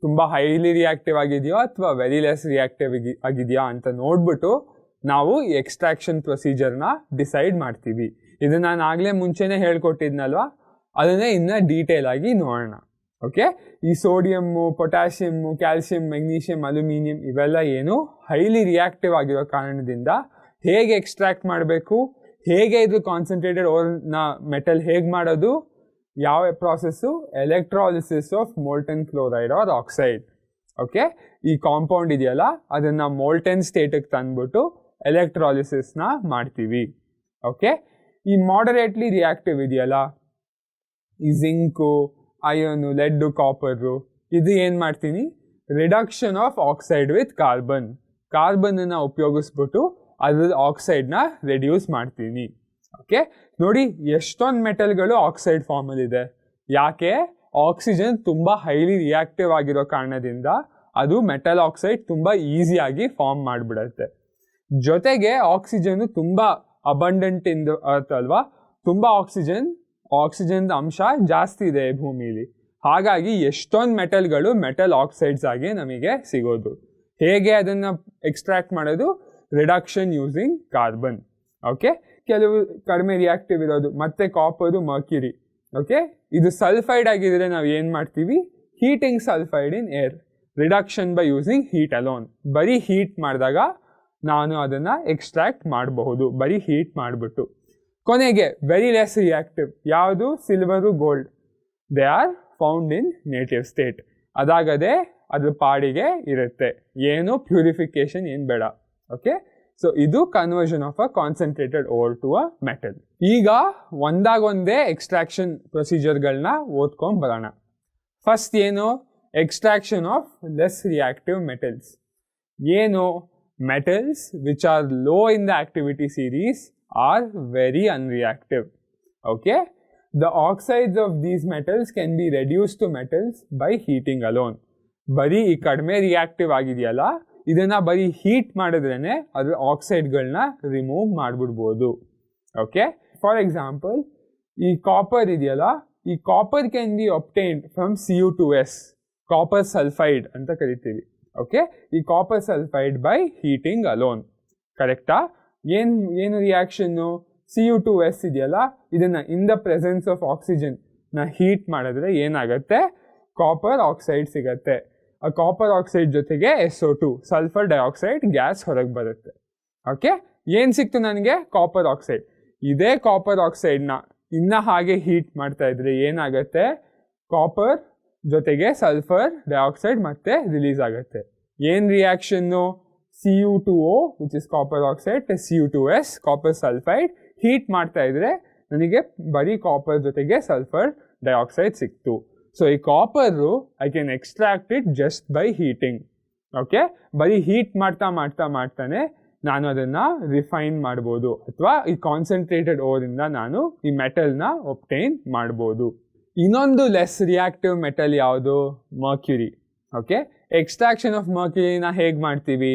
ತುಂಬ ಹೈಲಿ ರಿಯಾಕ್ಟಿವ್ ಆಗಿದೆಯೋ ಅಥವಾ ವೆರಿ ಲೆಸ್ ರಿಯಾಕ್ಟಿವ್ ಆಗಿದೆಯಾ ಅಂತ ನೋಡ್ಬಿಟ್ಟು ನಾವು ಈ ಎಕ್ಸ್ಟ್ರಾಕ್ಷನ್ ಪ್ರೊಸೀಜರ್ನ ಡಿಸೈಡ್ ಮಾಡ್ತೀವಿ. ಇದನ್ನು ನಾನು ಆಗಲೇ ಮುಂಚೆನೇ ಹೇಳ್ಕೊಟ್ಟಿದ್ನಲ್ವ, ಅದನ್ನೇ ಇನ್ನೂ ಡೀಟೇಲ್ ಆಗಿ ನೋಡೋಣ. ಓಕೆ, ಈ sodium, potassium, calcium, magnesium, aluminium ಇವೆಲ್ಲ ಏನು ಹೈಲಿ ರಿಯಾಕ್ಟಿವ್ ಆಗಿರೋ ಕಾರಣದಿಂದ ಹೇಗೆ ಎಕ್ಸ್ಟ್ರಾಕ್ಟ್ ಮಾಡಬೇಕು, ಹೇಗೆ ಇದು ಕಾನ್ಸಂಟ್ರೇಟೆಡ್ ಓರ್ನ ಮೆಟಲ್ ಹೇಗೆ ಮಾಡೋದು, ಯಾವ process? Electrolysis of molten chloride or oxide. Okay, ಈ ಕಾಂಪೌಂಡ್ ಇದೆಯಲ್ಲ ಅದನ್ನು ಮೋಲ್ಟನ್ ಸ್ಟೇಟಿಗೆ ತಂದ್ಬಿಟ್ಟು ಎಲೆಕ್ಟ್ರಾಲಿಸಿಸ್ನ ಮಾಡ್ತೀವಿ. ಓಕೆ, ಈ ಮಾಡರೇಟ್ಲಿ ರಿಯಾಕ್ಟಿವ್ ಇದೆಯಲ್ಲ, ಈ ಜಿಂಕು, ಅಯೋನು, ಲೆಡ್ಡು, ಕಾಪರು, ಇದು ಏನು ಮಾಡ್ತೀನಿ? ರಿಡಕ್ಷನ್ ಆಫ್ ಆಕ್ಸೈಡ್ ವಿತ್ ಕಾರ್ಬನ್ನ ಉಪಯೋಗಿಸ್ಬಿಟ್ಟು ಅದ್ರ ಆಕ್ಸೈಡ್ನ ರೆಡ್ಯೂಸ್ ಮಾಡ್ತೀನಿ. ಓಕೆ, ನೋಡಿ ಎಷ್ಟೊಂದು ಮೆಟಲ್ಗಳು ಆಕ್ಸೈಡ್ ಫಾರ್ಮಲ್ಲಿದೆ. ಯಾಕೆ? ಆಕ್ಸಿಜನ್ ತುಂಬ ಹೈಲಿ ರಿಯಾಕ್ಟಿವ್ ಆಗಿರೋ ಕಾರಣದಿಂದ ಅದು ಮೆಟಲ್ ಆಕ್ಸೈಡ್ ತುಂಬ ಈಸಿಯಾಗಿ ಫಾರ್ಮ್ ಮಾಡಿಬಿಡುತ್ತೆ. ಜೊತೆಗೆ ಆಕ್ಸಿಜನ್ ತುಂಬ ಅಬಂಡೆಂಟ್ ಅಲ್ವಾ, ತುಂಬ ಆಕ್ಸಿಜನ್ ಅಂಶ ಜಾಸ್ತಿ ಇದೆ ಭೂಮಿಲಿ. ಹಾಗಾಗಿ ಎಷ್ಟೊಂದು ಮೆಟಲ್ಗಳು ಮೆಟಲ್ ಆಕ್ಸೈಡ್ಸ್ ಆಗಿ ನಮಗೆ ಸಿಗೋದು. ಹೇಗೆ ಅದನ್ನು ಎಕ್ಸ್ಟ್ರಾಕ್ಟ್ ಮಾಡೋದು? Reduction using carbon. ಓಕೆ, ಕೆಲವು ಕಡಿಮೆ ರಿಯಾಕ್ಟಿವ್ ಇರೋದು ಮತ್ತೆ ಕಾಪರು, ಮರ್ಕ್ಯುರಿ. ಓಕೆ, ಇದು ಸಲ್ಫೈಡ್ ಆಗಿದ್ರೆ ನಾವು ಏನು ಮಾಡ್ತೀವಿ? Heating sulphide in air, reduction by using heat alone. ಬರೀ ಹೀಟ್ ಮಾಡಿದಾಗ ನಾನು ಅದನ್ನು ಎಕ್ಸ್ಟ್ರಾಕ್ಟ್ ಮಾಡಬಹುದು, ಬರೀ ಹೀಟ್ ಮಾಡಿಬಿಟ್ಟು. ಕೊನೆಗೆ ವೆರಿ ಲೆಸ್ ರಿಯಾಕ್ಟಿವ್ ಯಾವುದು? Silver, gold. They are found in native state. ಅದಾಗದೆ ಅದ್ರ ಪಾಡಿಗೆ ಇರುತ್ತೆ, ಏನು ಪ್ಯೂರಿಫಿಕೇಶನ್ ಏನು ಬೇಡ. ಓಕೆ, ಸೊ ಇದು conversion of a concentrated ore to a metal. ಈಗ ಒಂದಾಗೊಂದೇ ಎಕ್ಸ್ಟ್ರಾಕ್ಷನ್ ಪ್ರೊಸೀಜರ್ಗಳನ್ನ ಓದ್ಕೊಂಡು ಬರೋಣ. ಫಸ್ಟ್ ಏನು? Extraction of less reactive metals. ಏನು? Metals which are low in the activity series are very unreactive. Okay, the oxides of these metals can be reduce to metals by heating alone. ಬರೀ ಈ ಕಡಿಮೆ reactive ಆಗಿದೆಯಲ್ಲ, ಇದನ್ನು ಬರೀ heat ಮಾಡಿದ್ರೇ ಅದ್ರ ಆಕ್ಸೈಡ್ಗಳನ್ನ ರಿಮೂವ್ ಮಾಡಿಬಿಡ್ಬೋದು. ಓಕೆ, ಫಾರ್ ಎಕ್ಸಾಂಪಲ್ ಈ ಕಾಪರ್ ಇದೆಯಲ್ಲ, ಈ copper can be obtained from Cu2S, copper sulphide ಅಂತ ಕರಿತೀವಿ. ಓಕೆ, ಈ copper sulphide by heating alone. ಕರೆಕ್ಟಾ? ಏನು ರಿಯಾಕ್ಷನ್ನು? Cu2S ಇದೆಯಲ್ಲ, ಇದನ್ನ in the presence of oxygen ನ ಹೀಟ್ ಮಾಡಿದ್ರೆ ಏನಾಗುತ್ತೆ? ಕಾಪರ್ ಆಕ್ಸೈಡ್ ಸಿಗತ್ತೆ. ಆ ಕಾಪರ್ ಆಕ್ಸೈಡ್ ಜೊತೆಗೆ SO2 ಸಲ್ಫರ್ ಡೈಆಕ್ಸೈಡ್ ಗ್ಯಾಸ್ ಹೊರಗೆ ಬರುತ್ತೆ. ಓಕೆ, ಏನ್ ಸಿಕ್ತು ನನಗೆ? Copper oxide. ಇದೇ ಕಾಪರ್ ಆಕ್ಸೈಡ್ನ ಇನ್ನ ಹಾಗೆ ಹೀಟ್ ಮಾಡ್ತಾ ಇದ್ರೆ ಏನಾಗುತ್ತೆ? ಕಾಪರ್ ಜೊತೆಗೆ ಸಲ್ಫರ್ ಡೈಆಕ್ಸೈಡ್ ಮತ್ತೆ ರಿಲೀಸ್ ಆಗುತ್ತೆ. ಏನ್ reaction? Cu2O which is copper oxide plus Cu2S copper sulphide heat ಮಾಡ್ತಾ ಇದ್ರೆ ನನಗೆ ಬರೀ ಕಾಪರ್ ಜೊತೆಗೆ ಸಲ್ಫರ್ ಡೈಆಕ್ಸೈಡ್ ಸಿಕ್ತು. ಸೊ ಈ copper I can extract it just by heating. Okay, ಬರೀ ಹೀಟ್ ಮಾಡ್ತಾನೆ ನಾನು ಅದನ್ನ ರಿಫೈನ್ ಮಾಡ್ಬೋದು, ಅಥವಾ ಈ ಕಾನ್ಸಂಟ್ರೇಟೆಡ್ ಓರಿಂದ ನಾನು ಈ ಮೆಟಲ್ನ ಒಬ್ಟೈನ್ ಮಾಡ್ಬೋದು. ಇನ್ನೊಂದು ಲೆಸ್ ರಿಯಾಕ್ಟಿವ್ ಮೆಟಲ್ ಯಾವುದು? ಮರ್ಕ್ಯುರಿ. ಓಕೆ, ಎಕ್ಸ್ಟ್ರಾಕ್ಷನ್ ಆಫ್ ಮರ್ಕ್ಯುರಿನ ಹೇಗೆ ಮಾಡ್ತೀವಿ?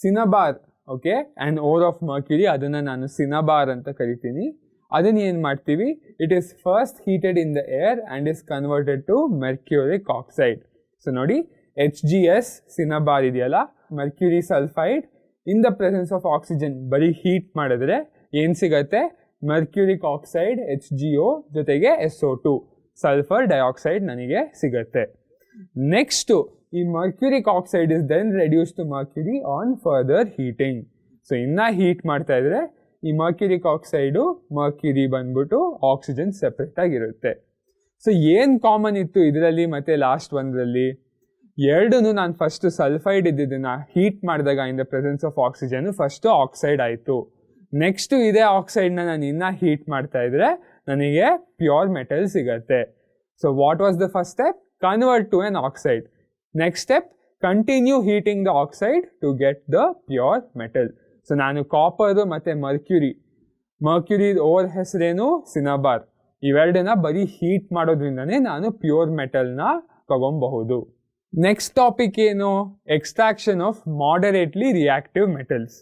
Cinnabar. Okay, and ore of mercury, ಅದನ್ನು ನಾನು ಸಿನಬಾರ್ ಅಂತ ಕರಿತೀನಿ. ಅದನ್ನ ಏನು ಮಾಡ್ತೀವಿ? It is first heated in the air and is converted to mercuric oxide. So ನೋಡಿ, HgS ಸಿನಬಾರ್ ಇದೆಯಲ್ಲ, mercury sulphide in the presence of oxygen ಬರೀ ಹೀಟ್ ಮಾಡಿದ್ರೆ ಏನು ಸಿಗತ್ತೆ? ಮೆರ್ಕ್ಯೂರಿಕ್ ಆಕ್ಸೈಡ್ HgO ಜೊತೆಗೆ SO2 ಸಲ್ಫರ್ ಡೈಆಕ್ಸೈಡ್ ನನಗೆ ಸಿಗತ್ತೆ. ನೆಕ್ಸ್ಟು ಈ mercuric oxide is then reduce to mercury on further heating. So ಇನ್ನ ಹೀಟ್ ಮಾಡ್ತಾ ಇದ್ರೆ ಈ ಮರ್ಕ್ಯೂರಿಕ್ ಆಕ್ಸೈಡು ಮರ್ಕ್ಯೂರಿ ಬಂದ್ಬಿಟ್ಟು ಆಕ್ಸಿಜನ್ ಸೆಪ್ರೇಟ್ ಆಗಿರುತ್ತೆ. ಸೊ ಏನು ಕಾಮನ್ ಇತ್ತು ಇದರಲ್ಲಿ ಮತ್ತೆ ಲಾಸ್ಟ್ ಒಂದರಲ್ಲಿ? ಎರಡೂ ನಾನು ಫಸ್ಟ್ ಸಲ್ಫೈಡ್ ಇದ್ದಿದ್ದನ್ನ ಹೀಟ್ ಮಾಡಿದಾಗ in the presence of oxygen first oxide ಆಯಿತು. ನೆಕ್ಸ್ಟು ಇದೇ ಆಕ್ಸೈಡ್ನ ನಾನು ಇನ್ನೂ ಹೀಟ್ ಮಾಡ್ತಾ ಇದ್ರೆ ನನಗೆ ಪ್ಯೂರ್ ಮೆಟಲ್ ಸಿಗತ್ತೆ. So what was the first step? Convert to an oxide. Next step, continue heating the oxide to get the pure metal. So ನಾನು ಕಾಪರ್ ಮತ್ತು ಮರ್ಕ್ಯೂರಿ ಓರ್ ಹೆಸರೇನು? ಸಿನಬಾರ್. ಇವೆರಡನ್ನ ಬರೀ ಹೀಟ್ ಮಾಡೋದ್ರಿಂದನೇ ನಾನು ಪ್ಯೂರ್ ಮೆಟಲ್ನ ತಗೊಬಹುದು. ನೆಕ್ಸ್ಟ್ ಟಾಪಿಕ್ ಏನು? Extraction of moderately reactive metals.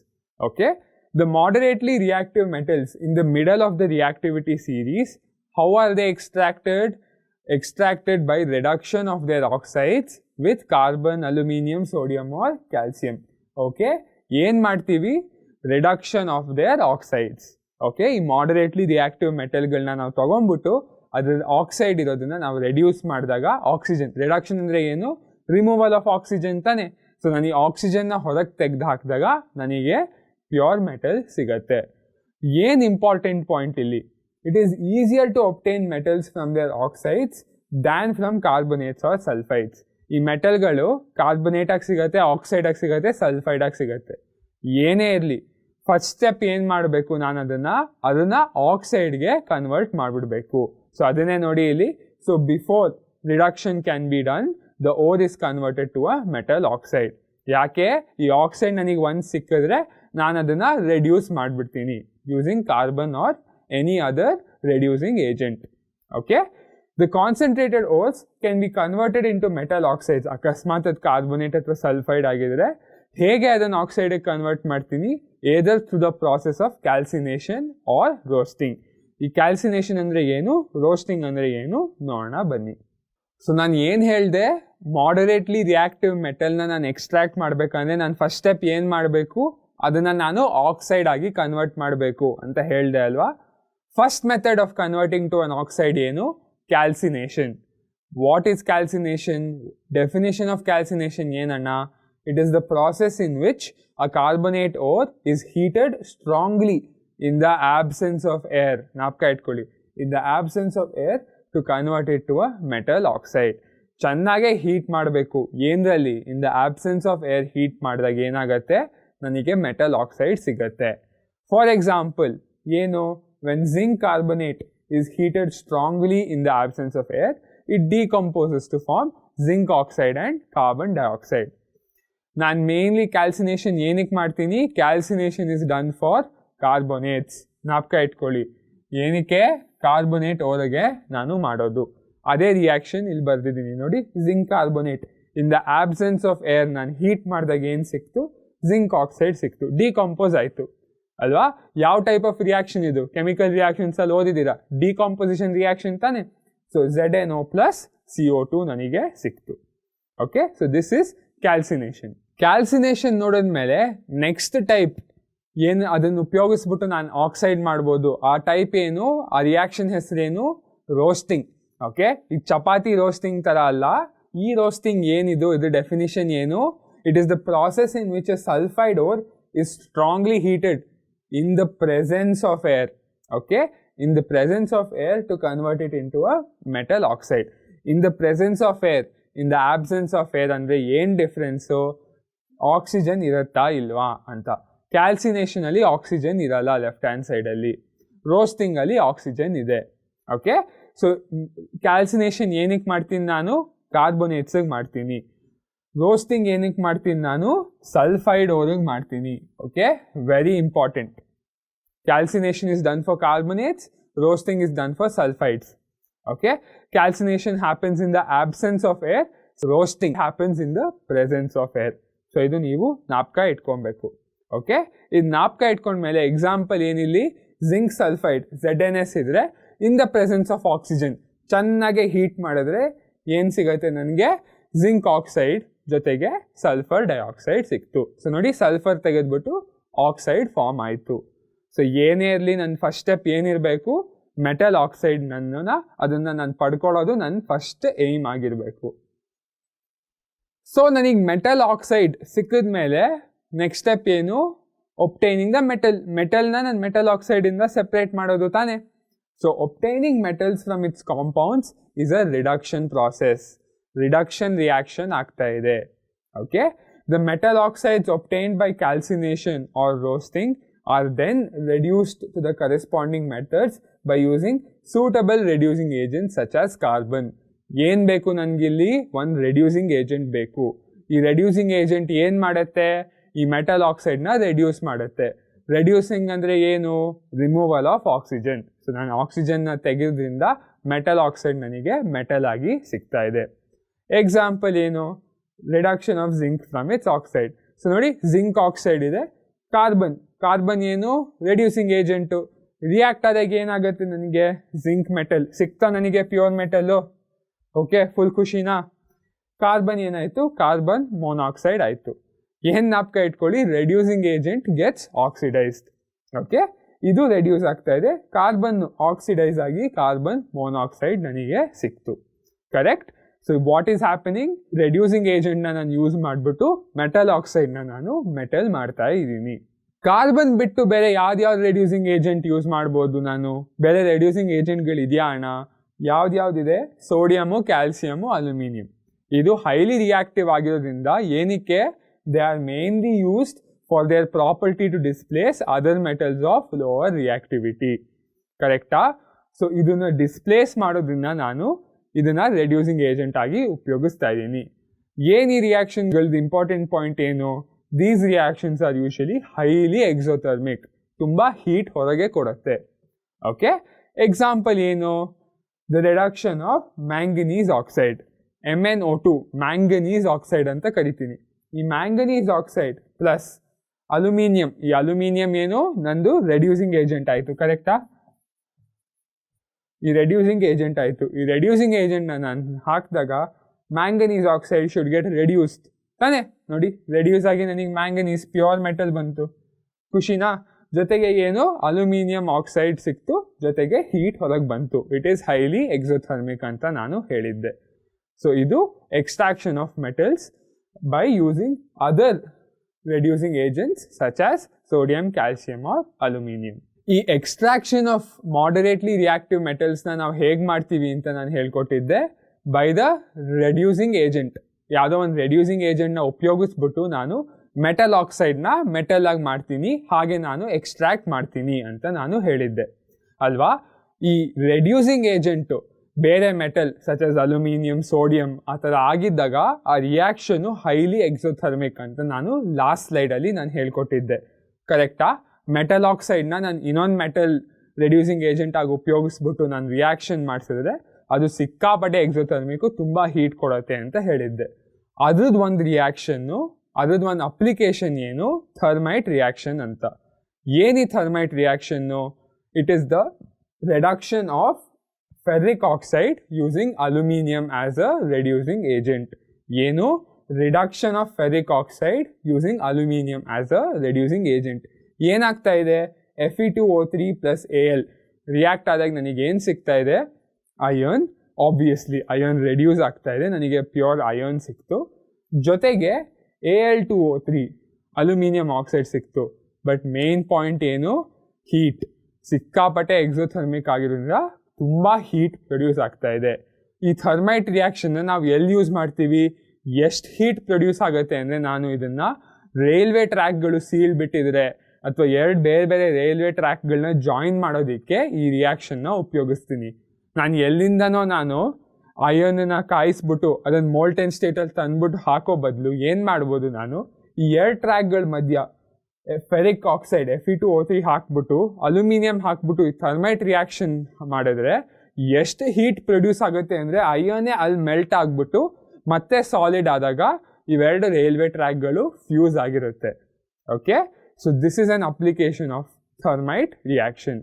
Okay, the moderately reactive metals in the middle of the reactivity series, how are they extracted? Extracted by reduction of their oxides with carbon, aluminium, sodium or calcium. Okay, ಏನು ಮಾಡ್ತೀವಿ? Reduction of their oxides. Okay, ಈ ಮಾಡರೇಟ್ಲಿ reactive ಮೆಟಲ್ಗಳನ್ನ ನಾವು ತಗೊಂಡ್ಬಿಟ್ಟು ಅದ್ರ oxide ಇರೋದನ್ನ ನಾವು reduce ಮಾಡಿದಾಗ oxygen reduction ಅಂದರೆ ಏನು? ರಿಮೂವಲ್ ಆಫ್ ಆಕ್ಸಿಜನ್ ತಾನೆ. ಸೊ ನಾನು ಈ ಆಕ್ಸಿಜನ್ನ ಹೊರಗೆ ತೆಗೆದು ಹಾಕಿದಾಗ ನನಗೆ ಪ್ಯೂರ್ ಮೆಟಲ್ ಸಿಗತ್ತೆ. ಏನು ಇಂಪಾರ್ಟೆಂಟ್ ಪಾಯಿಂಟ್ ಇಲ್ಲಿ? It is easier to obtain metals from their oxides than from carbonates or sulphides. ಈ ಮೆಟಲ್ಗಳು ಕಾರ್ಬೊನೇಟಾಗಿ ಸಿಗುತ್ತೆ, ಆಕ್ಸೈಡಾಗಿ ಸಿಗುತ್ತೆ, ಸಲ್ಫೈಡಾಗಿ ಸಿಗುತ್ತೆ. ಏನೇ ಇರಲಿ, ಫಸ್ಟ್ ಸ್ಟೆಪ್ ಏನು ಮಾಡಬೇಕು? ನಾನು ಅದನ್ನು ಆಕ್ಸೈಡ್ಗೆ ಕನ್ವರ್ಟ್ ಮಾಡಿಬಿಡ್ಬೇಕು. ಸೊ ಅದನ್ನೇ ನೋಡಿ ಇಲ್ಲಿ. So before reduction can be done, the ore is converted to a metal oxide. ಯಾಕೆ? ಈ ಆಕ್ಸೈಡ್ ನನಗೆ ಒಂದು ಸಿಕ್ಕಿದ್ರೆ ನಾನು ಅದನ್ನು ರೆಡ್ಯೂಸ್ ಮಾಡಿಬಿಡ್ತೀನಿ using carbon or any other reducing agent. Okay, the concentrated ores can be converted into metal oxides. ಅಕಸ್ಮಾತ್ ಅದು ಕಾರ್ಬೊನೇಟ್ ಅಥವಾ ಸಲ್ಫೈಡ್ ಆಗಿದ್ರೆ ಹೇಗೆ ಅದನ್ನು ಆಕ್ಸೈಡಿಗೆ ಕನ್ವರ್ಟ್ ಮಾಡ್ತೀನಿ? Either through the process of calcination or roasting. ಈ ಕ್ಯಾಲ್ಸಿನೇಷನ್ ಅಂದರೆ ಏನು, ರೋಸ್ಟಿಂಗ್ ಅಂದರೆ ಏನು ನೋಡೋಣ ಬನ್ನಿ. ಸೊ ನಾನು ಏನು ಹೇಳಿದೆ? ಮಾಡರೇಟ್ಲಿ ರಿಯಾಕ್ಟಿವ್ ಮೆಟಲ್ನ ನಾನು ಎಕ್ಸ್ಟ್ರಾಕ್ಟ್ ಮಾಡಬೇಕಂದ್ರೆ ನಾನು ಫಸ್ಟ್ ಸ್ಟೆಪ್ ಏನು ಮಾಡಬೇಕು? ಅದನ್ನು ನಾನು ಆಕ್ಸೈಡ್ ಆಗಿ ಕನ್ವರ್ಟ್ ಮಾಡಬೇಕು ಅಂತ ಹೇಳಿದೆ ಅಲ್ವಾ? First method of converting to an oxide ಏನು? Calcination. What is calcination? Definition of calcination ಏನಣ್ಣ? It is the process in which a carbonate ore is heated strongly in the absence of air. Napka itkoli. In the absence of air to convert it to a metal oxide. ಚೆನ್ನಾಗೆ heat ಮಾಡಬೇಕು. ಏನರಲ್ಲಿ? In the absence of air heat ಮಾಡಿದಾಗ ಏನಾಗುತ್ತೆ? ನನಗೆ metal oxide ಸಿಗುತ್ತೆ. For example ಏನು? When zinc carbonate is heated strongly in the absence of air, it decomposes to form zinc oxide and carbon dioxide. ನಾನು mainly calcination ಏನಕ್ಕೆ ಮಾಡ್ತೀನಿ? Calcination is done for carbonates. ನಾಪ್ಕ ಇಟ್ಕೊಳ್ಳಿ. ಏನಕ್ಕೆ? Carbonate ಹೊರಗೆ ನಾನು ಮಾಡೋದು. ಅದೇ ರಿಯಾಕ್ಷನ್ ಇಲ್ಲಿ ಬರ್ದಿದ್ದೀನಿ ನೋಡಿ. Zinc carbonate in the absence of air ನಾನು ಹೀಟ್ ಮಾಡಿದಾಗ ಏನು ಸಿಕ್ತು? ಜಿಂಕ್ ಆಕ್ಸೈಡ್ ಸಿಕ್ತು, ಡಿಕಾಂಪೋಸ್ ಆಯಿತು ಅಲ್ವಾ? ಯಾವ ಟೈಪ್ ಆಫ್ ರಿಯಾಕ್ಷನ್ ಇದು? ಕೆಮಿಕಲ್ ರಿಯಾಕ್ಷನ್ಸ್ ಅಲ್ಲಿ ಓದಿದ್ದೀರಾ, ಡಿಕಾಂಪೋಸಿಷನ್ ರಿಯಾಕ್ಷನ್ ತಾನೆ. ಸೊ ZNO plus CO2 ನನಗೆ ಸಿಕ್ತು. Okay, so this is calcination. Calcination ನೋಡಿದ್ಮೇಲೆ ನೆಕ್ಸ್ಟ್ ಟೈಪ್ ಏನು ಅದನ್ನು ಉಪಯೋಗಿಸ್ಬಿಟ್ಟು ನಾನು ಆಕ್ಸೈಡ್ ಮಾಡ್ಬೋದು, ಆ ಟೈಪ್ ಏನು, ಆ ರಿಯಾಕ್ಷನ್ ಹೆಸರೇನು, ರೋಸ್ಟಿಂಗ್. ಓಕೆ, ಈಗ ಚಪಾತಿ ರೋಸ್ಟಿಂಗ್ ಥರ ಅಲ್ಲ, ಈ ರೋಸ್ಟಿಂಗ್ ಏನಿದು, ಇದು ಡೆಫಿನಿಷನ್ ಏನು, it is the process in which a sulphide ore is strongly heated in the presence of air. Okay, in the presence of air to convert it into a metal oxide. In the presence of air, in the absence of air ಅಂದ್ರೆ ಏನ್ difference, oxygen ಇರುತ್ತಾ ಇಲ್ವಾ ಅಂತ. Calcination ಅಲ್ಲಿ oxygen ಇರಲ್ಲ left hand side ಅಲ್ಲಿ, roasting ಅಲ್ಲಿ oxygen ಇದೆ. ಓಕೆ, ಸೊ ಕ್ಯಾಲ್ಸಿನೇಷನ್ ಏನಕ್ಕೆ ಮಾಡ್ತೀನಿ ನಾನು, ಕಾರ್ಬೋನೇಟ್ಸ್ಗೆ ಮಾಡ್ತೀನಿ. ರೋಸ್ಟಿಂಗ್ ಏನಕ್ಕೆ ಮಾಡ್ತೀನಿ ನಾನು, ಸಲ್ಫೈಡ್ ಓರಿಗೆ ಮಾಡ್ತೀನಿ. Okay, very important. Calcination is done for carbonates, roasting is done for sulfides. Okay, calcination happens in the absence of air, roasting happens in the presence of air. So idu neevu ಜ್ಞಾಪಕ ಇಟ್ಕೊಬೇಕು. Okay, ಇದು ಜ್ಞಾಪಕ ಇಟ್ಕೊಂಡ್ಮೇಲೆ example ಏನಿಲ್ಲಿ, zinc sulphide ZnS ಇದ್ರೆ ಇನ್ the presence of oxygen ಚೆನ್ನಾಗಿ heat ಮಾಡಿದ್ರೆ ಏನು ಸಿಗುತ್ತೆ ನನಗೆ, ಜಿಂಕ್ ಆಕ್ಸೈಡ್ ಜೊತೆಗೆ ಸಲ್ಫರ್ ಡೈಆಕ್ಸೈಡ್ ಸಿಕ್ತು. ಸೊ ನೋಡಿ, ಸಲ್ಫರ್ ತೆಗೆದ್ಬಿಟ್ಟು ಆಕ್ಸೈಡ್ ಫಾರ್ಮ್ ಆಯಿತು. ಸೊ ಏನೇ ಇರಲಿ, ನನ್ನ ಫಸ್ಟ್ ಸ್ಟೆಪ್ ಏನಿರಬೇಕು, ಮೆಟಲ್ ಆಕ್ಸೈಡ್ ಅದನ್ನು ನಾನು ಪಡ್ಕೊಳ್ಳೋದು ನನ್ನ ಫಸ್ಟ್ ಏಮ್ ಆಗಿರಬೇಕು. ಸೊ ನನಗೆ ಮೆಟಲ್ ಆಕ್ಸೈಡ್ ಸಿಕ್ಕಿದ ಮೇಲೆ ನೆಕ್ಸ್ಟ್ ಸ್ಟೆಪ್ ಏನು, ಒಬ್ಟೈನಿಂಗ್ ದ ಮೆಟಲ್ನ ನಾನು ಮೆಟಲ್ ಆಕ್ಸೈಡಿಂದ ಸೆಪ್ರೇಟ್ ಮಾಡೋದು ತಾನೆ. So obtaining metals from its compounds is a reduction process. Reduction reaction ಆಗ್ತಾ ಇದೆ. Okay, the metal oxides obtained by calcination or roasting are then reduced to the corresponding methods by using suitable reducing agents such as carbon. ಏನು ಬೇಕು ನನಗಿಲ್ಲಿ, ಒಂದು reducing agent ಬೇಕು. ಈ reducing agent ಏನು ಮಾಡುತ್ತೆ, ಈ ಮೆಟಲ್ ಆಕ್ಸೈಡ್ನ ರೆಡ್ಯೂಸ್ ಮಾಡುತ್ತೆ. ರೆಡ್ಯೂಸಿಂಗ್ ಅಂದರೆ ಏನು, ರಿಮೂವಲ್ ಆಫ್ ಆಕ್ಸಿಜನ್. ಸೊ ನಾನು ಆಕ್ಸಿಜನ್ನ ತೆಗೆದ್ರಿಂದ ಮೆಟಲ್ ಆಕ್ಸೈಡ್ ನನಗೆ ಮೆಟಲ್ ಆಗಿ ಸಿಗ್ತಾ ಇದೆ. ಎಕ್ಸಾಂಪಲ್ ಏನು, reduction of zinc from its oxide. So ನೋಡಿ, ಜಿಂಕ್ ಆಕ್ಸೈಡ್ ಇದೆ, ಕಾರ್ಬನ್ ಏನು, ರೆಡ್ಯೂಸಿಂಗ್ ಏಜೆಂಟು. ರಿಯಾಕ್ಟ್ ಆದಾಗ ಏನಾಗುತ್ತೆ ನನಗೆ, ಜಿಂಕ್ ಮೆಟಲ್ ಸಿಗ್ತಾ ನನಗೆ, ಪ್ಯೂರ್ ಮೆಟಲ್ಲು. ಓಕೆ, ಫುಲ್ ಖುಷಿನಾ. ಕಾರ್ಬನ್ ಏನಾಯಿತು, ಕಾರ್ಬನ್ ಮೊನಾಕ್ಸೈಡ್ ಆಯಿತು. ಏನು ಜ್ಞಾಪಕ ಇಟ್ಕೊಳ್ಳಿ, reducing agent gets oxidised. Okay, ಇದು ರೆಡ್ಯೂಸ್ ಆಗ್ತಾ ಇದೆ, ಕಾರ್ಬನ್ ಆಕ್ಸಿಡೈಸ್ ಆಗಿ ಕಾರ್ಬನ್ ಮೊನಾಕ್ಸೈಡ್ ನನಗೆ ಸಿಕ್ತು. Correct. So what is happening, reducing ಏಜೆಂಟ್ನ ನಾನು ಯೂಸ್ ಮಾಡಿಬಿಟ್ಟು ಮೆಟಲ್ ಆಕ್ಸೈಡ್ನ ನಾನು ಮೆಟಲ್ ಮಾಡ್ತಾ ಇದ್ದೀನಿ. ಕಾರ್ಬನ್ ಬಿಟ್ಟು ಬೇರೆ ಯಾವ್ದು ರೆಡ್ಯೂಸಿಂಗ್ ಏಜೆಂಟ್ ಯೂಸ್ ಮಾಡ್ಬೋದು ನಾನು, ಬೇರೆ ರೆಡ್ಯೂಸಿಂಗ್ ಏಜೆಂಟ್ಗಳು ಇದೆಯಾ ಅಣ್ಣ? ಯಾವ್ದಿದೆ, ಸೋಡಿಯಮು, ಕ್ಯಾಲ್ಸಿಯಮು, ಅಲ್ಯೂಮಿನಿಯಂ. ಇದು ಹೈಲಿ ರಿಯಾಕ್ಟಿವ್ ಆಗಿರೋದ್ರಿಂದ ಏನಕ್ಕೆ, they are mainly used for their property to displace other metals of lower reactivity. ಕರೆಕ್ಟಾ? ಸೊ ಇದನ್ನು ಡಿಸ್ಪ್ಲೇಸ್ ಮಾಡೋದ್ರಿಂದ ನಾನು ಇದನ್ನ ರೆಡ್ಯೂಸಿಂಗ್ ಏಜೆಂಟ್ ಆಗಿ ಉಪಯೋಗಿಸ್ತಾ ಇದ್ದೀನಿ. ಏನು ಈ ರಿಯಾಕ್ಷನ್ಗಳದ್ದು ಇಂಪಾರ್ಟೆಂಟ್ ಪಾಯಿಂಟ್ ಏನು, these reactions are usually highly exothermic, ತುಂಬ ಹೀಟ್ ಹೊರಗೆ ಕೊಡುತ್ತೆ. ಓಕೆ, ಎಕ್ಸಾಂಪಲ್ ಏನು, the reduction of manganese oxide, MnO2, manganese oxide ಅಂತ ಕರಿತೀನಿ. ಈ ಮ್ಯಾಂಗನೀಸ್ ಆಕ್ಸೈಡ್ ಪ್ಲಸ್ ಅಲ್ಯೂಮಿನಿಯಂ, ಈ ಅಲ್ಯೂಮಿನಿಯಂ ಏನು, ನಂದು ರೆಡ್ಯೂಸಿಂಗ್ ಏಜೆಂಟ್ ಆಯಿತು. ಕರೆಕ್ಟಾ? ಈ ರೆಡ್ಯೂಸಿಂಗ್ ಏಜೆಂಟ್ ಆಯಿತು. ಈ ರೆಡ್ಯೂಸಿಂಗ್ ಏಜೆಂಟ್ನ ನಾನು ಹಾಕಿದಾಗ manganese oxide should get reduced ತಾನೆ. ನೋಡಿ, ರೆಡ್ಯೂಸ್ ಆಗಿ ನನಗೆ ಮ್ಯಾಂಗನೀಸ್ ಪ್ಯೂರ್ ಮೆಟಲ್ ಬಂತು. ಖುಷಿನಾ? ಜೊತೆಗೆ ಏನು, ಅಲ್ಯೂಮಿನಿಯಂ ಆಕ್ಸೈಡ್ ಸಿಕ್ತು, ಜೊತೆಗೆ ಹೀಟ್ ಹೊರಗೆ ಬಂತು. ಇಟ್ ಈಸ್ ಹೈಲಿ ಎಕ್ಸೋಥರ್ಮಿಕ್ ಅಂತ ನಾನು ಹೇಳಿದ್ದೆ. ಸೊ ಇದು extraction of metals by using other reducing agents such as sodium, calcium or aluminium. ಈ ಎಕ್ಸ್ಟ್ರಾಕ್ಷನ್ ಆಫ್ ಮಾಡರೇಟ್ಲಿ ರಿಯಾಕ್ಟಿವ್ ಮೆಟಲ್ಸ್ನ ನಾವು ಹೇಗೆ ಮಾಡ್ತೀವಿ ಅಂತ ನಾನು ಹೇಳ್ಕೊಟ್ಟಿದ್ದೆ, ಬೈ ದ ರೆಡ್ಯೂಸಿಂಗ್ ಏಜೆಂಟ್. ಯಾವುದೋ ಒಂದು ರೆಡ್ಯೂಸಿಂಗ್ ಏಜೆಂಟ್ನ ಉಪಯೋಗಿಸ್ಬಿಟ್ಟು ನಾನು ಮೆಟಲ್ ಆಕ್ಸೈಡ್ನ ಮೆಟಲ್ ಆಗಿ ಮಾಡ್ತೀನಿ, ಹಾಗೆ ನಾನು ಎಕ್ಸ್ಟ್ರಾಕ್ಟ್ ಮಾಡ್ತೀನಿ ಅಂತ ನಾನು ಹೇಳಿದ್ದೆ ಅಲ್ವಾ. ಈ ರೆಡ್ಯೂಸಿಂಗ್ ಏಜೆಂಟು ಬೇರೆ metal such as aluminium, sodium ಆ ಥರ ಆಗಿದ್ದಾಗ ಆ ರಿಯಾಕ್ಷನು ಹೈಲಿ ಎಕ್ಸೋಥರ್ಮಿಕ್ ಅಂತ ನಾನು ಲಾಸ್ಟ್ ಸ್ಲೈಡಲ್ಲಿ ನಾನು ಹೇಳ್ಕೊಟ್ಟಿದ್ದೆ. ಕರೆಕ್ಟಾ? ಮೆಟಲ್ ಆಕ್ಸೈಡ್ನ ನಾನು ಇನ್ನೊಂದು ಮೆಟಲ್ ರೆಡ್ಯೂಸಿಂಗ್ ಏಜೆಂಟ್ ಆಗಿ ಉಪಯೋಗಿಸ್ಬಿಟ್ಟು ನಾನು ರಿಯಾಕ್ಷನ್ ಮಾಡಿಸಿದ್ರೆ ಅದು ಸಿಕ್ಕಾಪಟ್ಟೆ ಎಕ್ಸೋಥರ್ಮಿಕ್ಕು, ತುಂಬ ಹೀಟ್ ಕೊಡುತ್ತೆ ಅಂತ ಹೇಳಿದ್ದೆ. ಅದ್ರದ್ದು ಒಂದು ರಿಯಾಕ್ಷನ್ನು, ಅದ್ರದ್ದು ಒಂದು ಅಪ್ಲಿಕೇಶನ್ ಏನು, ಥರ್ಮೈಟ್ ರಿಯಾಕ್ಷನ್ ಅಂತ. ಏನಿ thermite reaction, it is the reduction of ferric oxide using aluminium as a reducing agent. ಏನು, reduction of ferric oxide using aluminium as a reducing agent. ಏನಾಗ್ತಾ ಇದೆ, Fe2O3 ಪ್ಲಸ್ AL ರಿಯಾಕ್ಟ್ ಆದಾಗ ನನಗೆ ಏನು ಸಿಗ್ತಾ ಇದೆ, ಅಯರ್ನ್. ಆಬ್ವಿಯಸ್ಲಿ ಅಯರ್ನ್ ರೆಡ್ಯೂಸ್ ಆಗ್ತಾ ಇದೆ, ನನಗೆ ಪ್ಯೂರ್ ಅಯರ್ನ್ ಸಿಕ್ತು. ಜೊತೆಗೆ Al2O3 ಅಲ್ಯೂಮಿನಿಯಂ ಆಕ್ಸೈಡ್ ಸಿಕ್ತು. ಬಟ್ ಮೇನ್ ಪಾಯಿಂಟ್ ಏನು, ಹೀಟ್. ಸಿಕ್ಕಾಪಟ್ಟೆ ಎಕ್ಸೋಥರ್ಮಿಕ್ ಆಗಿರೋದ್ರಿಂದ ತುಂಬ ಹೀಟ್ ಪ್ರೊಡ್ಯೂಸ್ ಆಗ್ತಾ ಇದೆ. ಈ ಥರ್ಮೈಟ್ ರಿಯಾಕ್ಷನ್ನ ನಾವು ಎಲ್ಲಿ ಯೂಸ್ ಮಾಡ್ತೀವಿ, ಎಷ್ಟು ಹೀಟ್ ಪ್ರೊಡ್ಯೂಸ್ ಆಗುತ್ತೆ ಅಂದರೆ, ನಾನು ಇದನ್ನು ರೈಲ್ವೆ ಟ್ರ್ಯಾಕ್ಗಳು ಸೀಲ್ ಬಿಟ್ಟಿದ್ರೆ ಅಥವಾ ಎರಡು ಬೇರೆ ಬೇರೆ ರೈಲ್ವೆ ಟ್ರ್ಯಾಕ್ಗಳನ್ನ ಜಾಯಿನ್ ಮಾಡೋದಕ್ಕೆ ಈ ರಿಯಾಕ್ಷನ್ನ ಉಪಯೋಗಿಸ್ತೀನಿ. ನಾನು ಎಲ್ಲಿಂದನೋ ನಾನು ಅಯರ್ನನ್ನ ಕಾಯಿಸ್ಬಿಟ್ಟು ಅದನ್ನು ಮೋಲ್ಟೆನ್ ಸ್ಟೇಟಲ್ಲಿ ತಂದ್ಬಿಟ್ಟು ಹಾಕೋ ಬದಲು ಏನು ಮಾಡ್ಬೋದು, ನಾನು ಈ ಎರಡು ಟ್ರ್ಯಾಕ್ಗಳ ಮಧ್ಯ ಫೆರಿಕ್ ಆಕ್ಸೈಡ್ Fe2O3 ಹಾಕ್ಬಿಟ್ಟು ಅಲ್ಯೂಮಿನಿಯಂ ಹಾಕ್ಬಿಟ್ಟು ಈ ಥರ್ಮೈಟ್ ರಿಯಾಕ್ಷನ್ ಮಾಡಿದ್ರೆ ಎಷ್ಟು ಹೀಟ್ ಪ್ರೊಡ್ಯೂಸ್ ಆಗುತ್ತೆ ಅಂದರೆ, ಅಯರ್ನೇ ಅಲ್ಲಿ ಮೆಲ್ಟ್ ಆಗಿಬಿಟ್ಟು ಮತ್ತೆ ಸಾಲಿಡ್ ಆದಾಗ ಇವೆರಡು ರೈಲ್ವೆ ಟ್ರ್ಯಾಕ್ಗಳು ಫ್ಯೂಸ್ ಆಗಿರುತ್ತೆ. Okay, so this is an application of thermite reaction.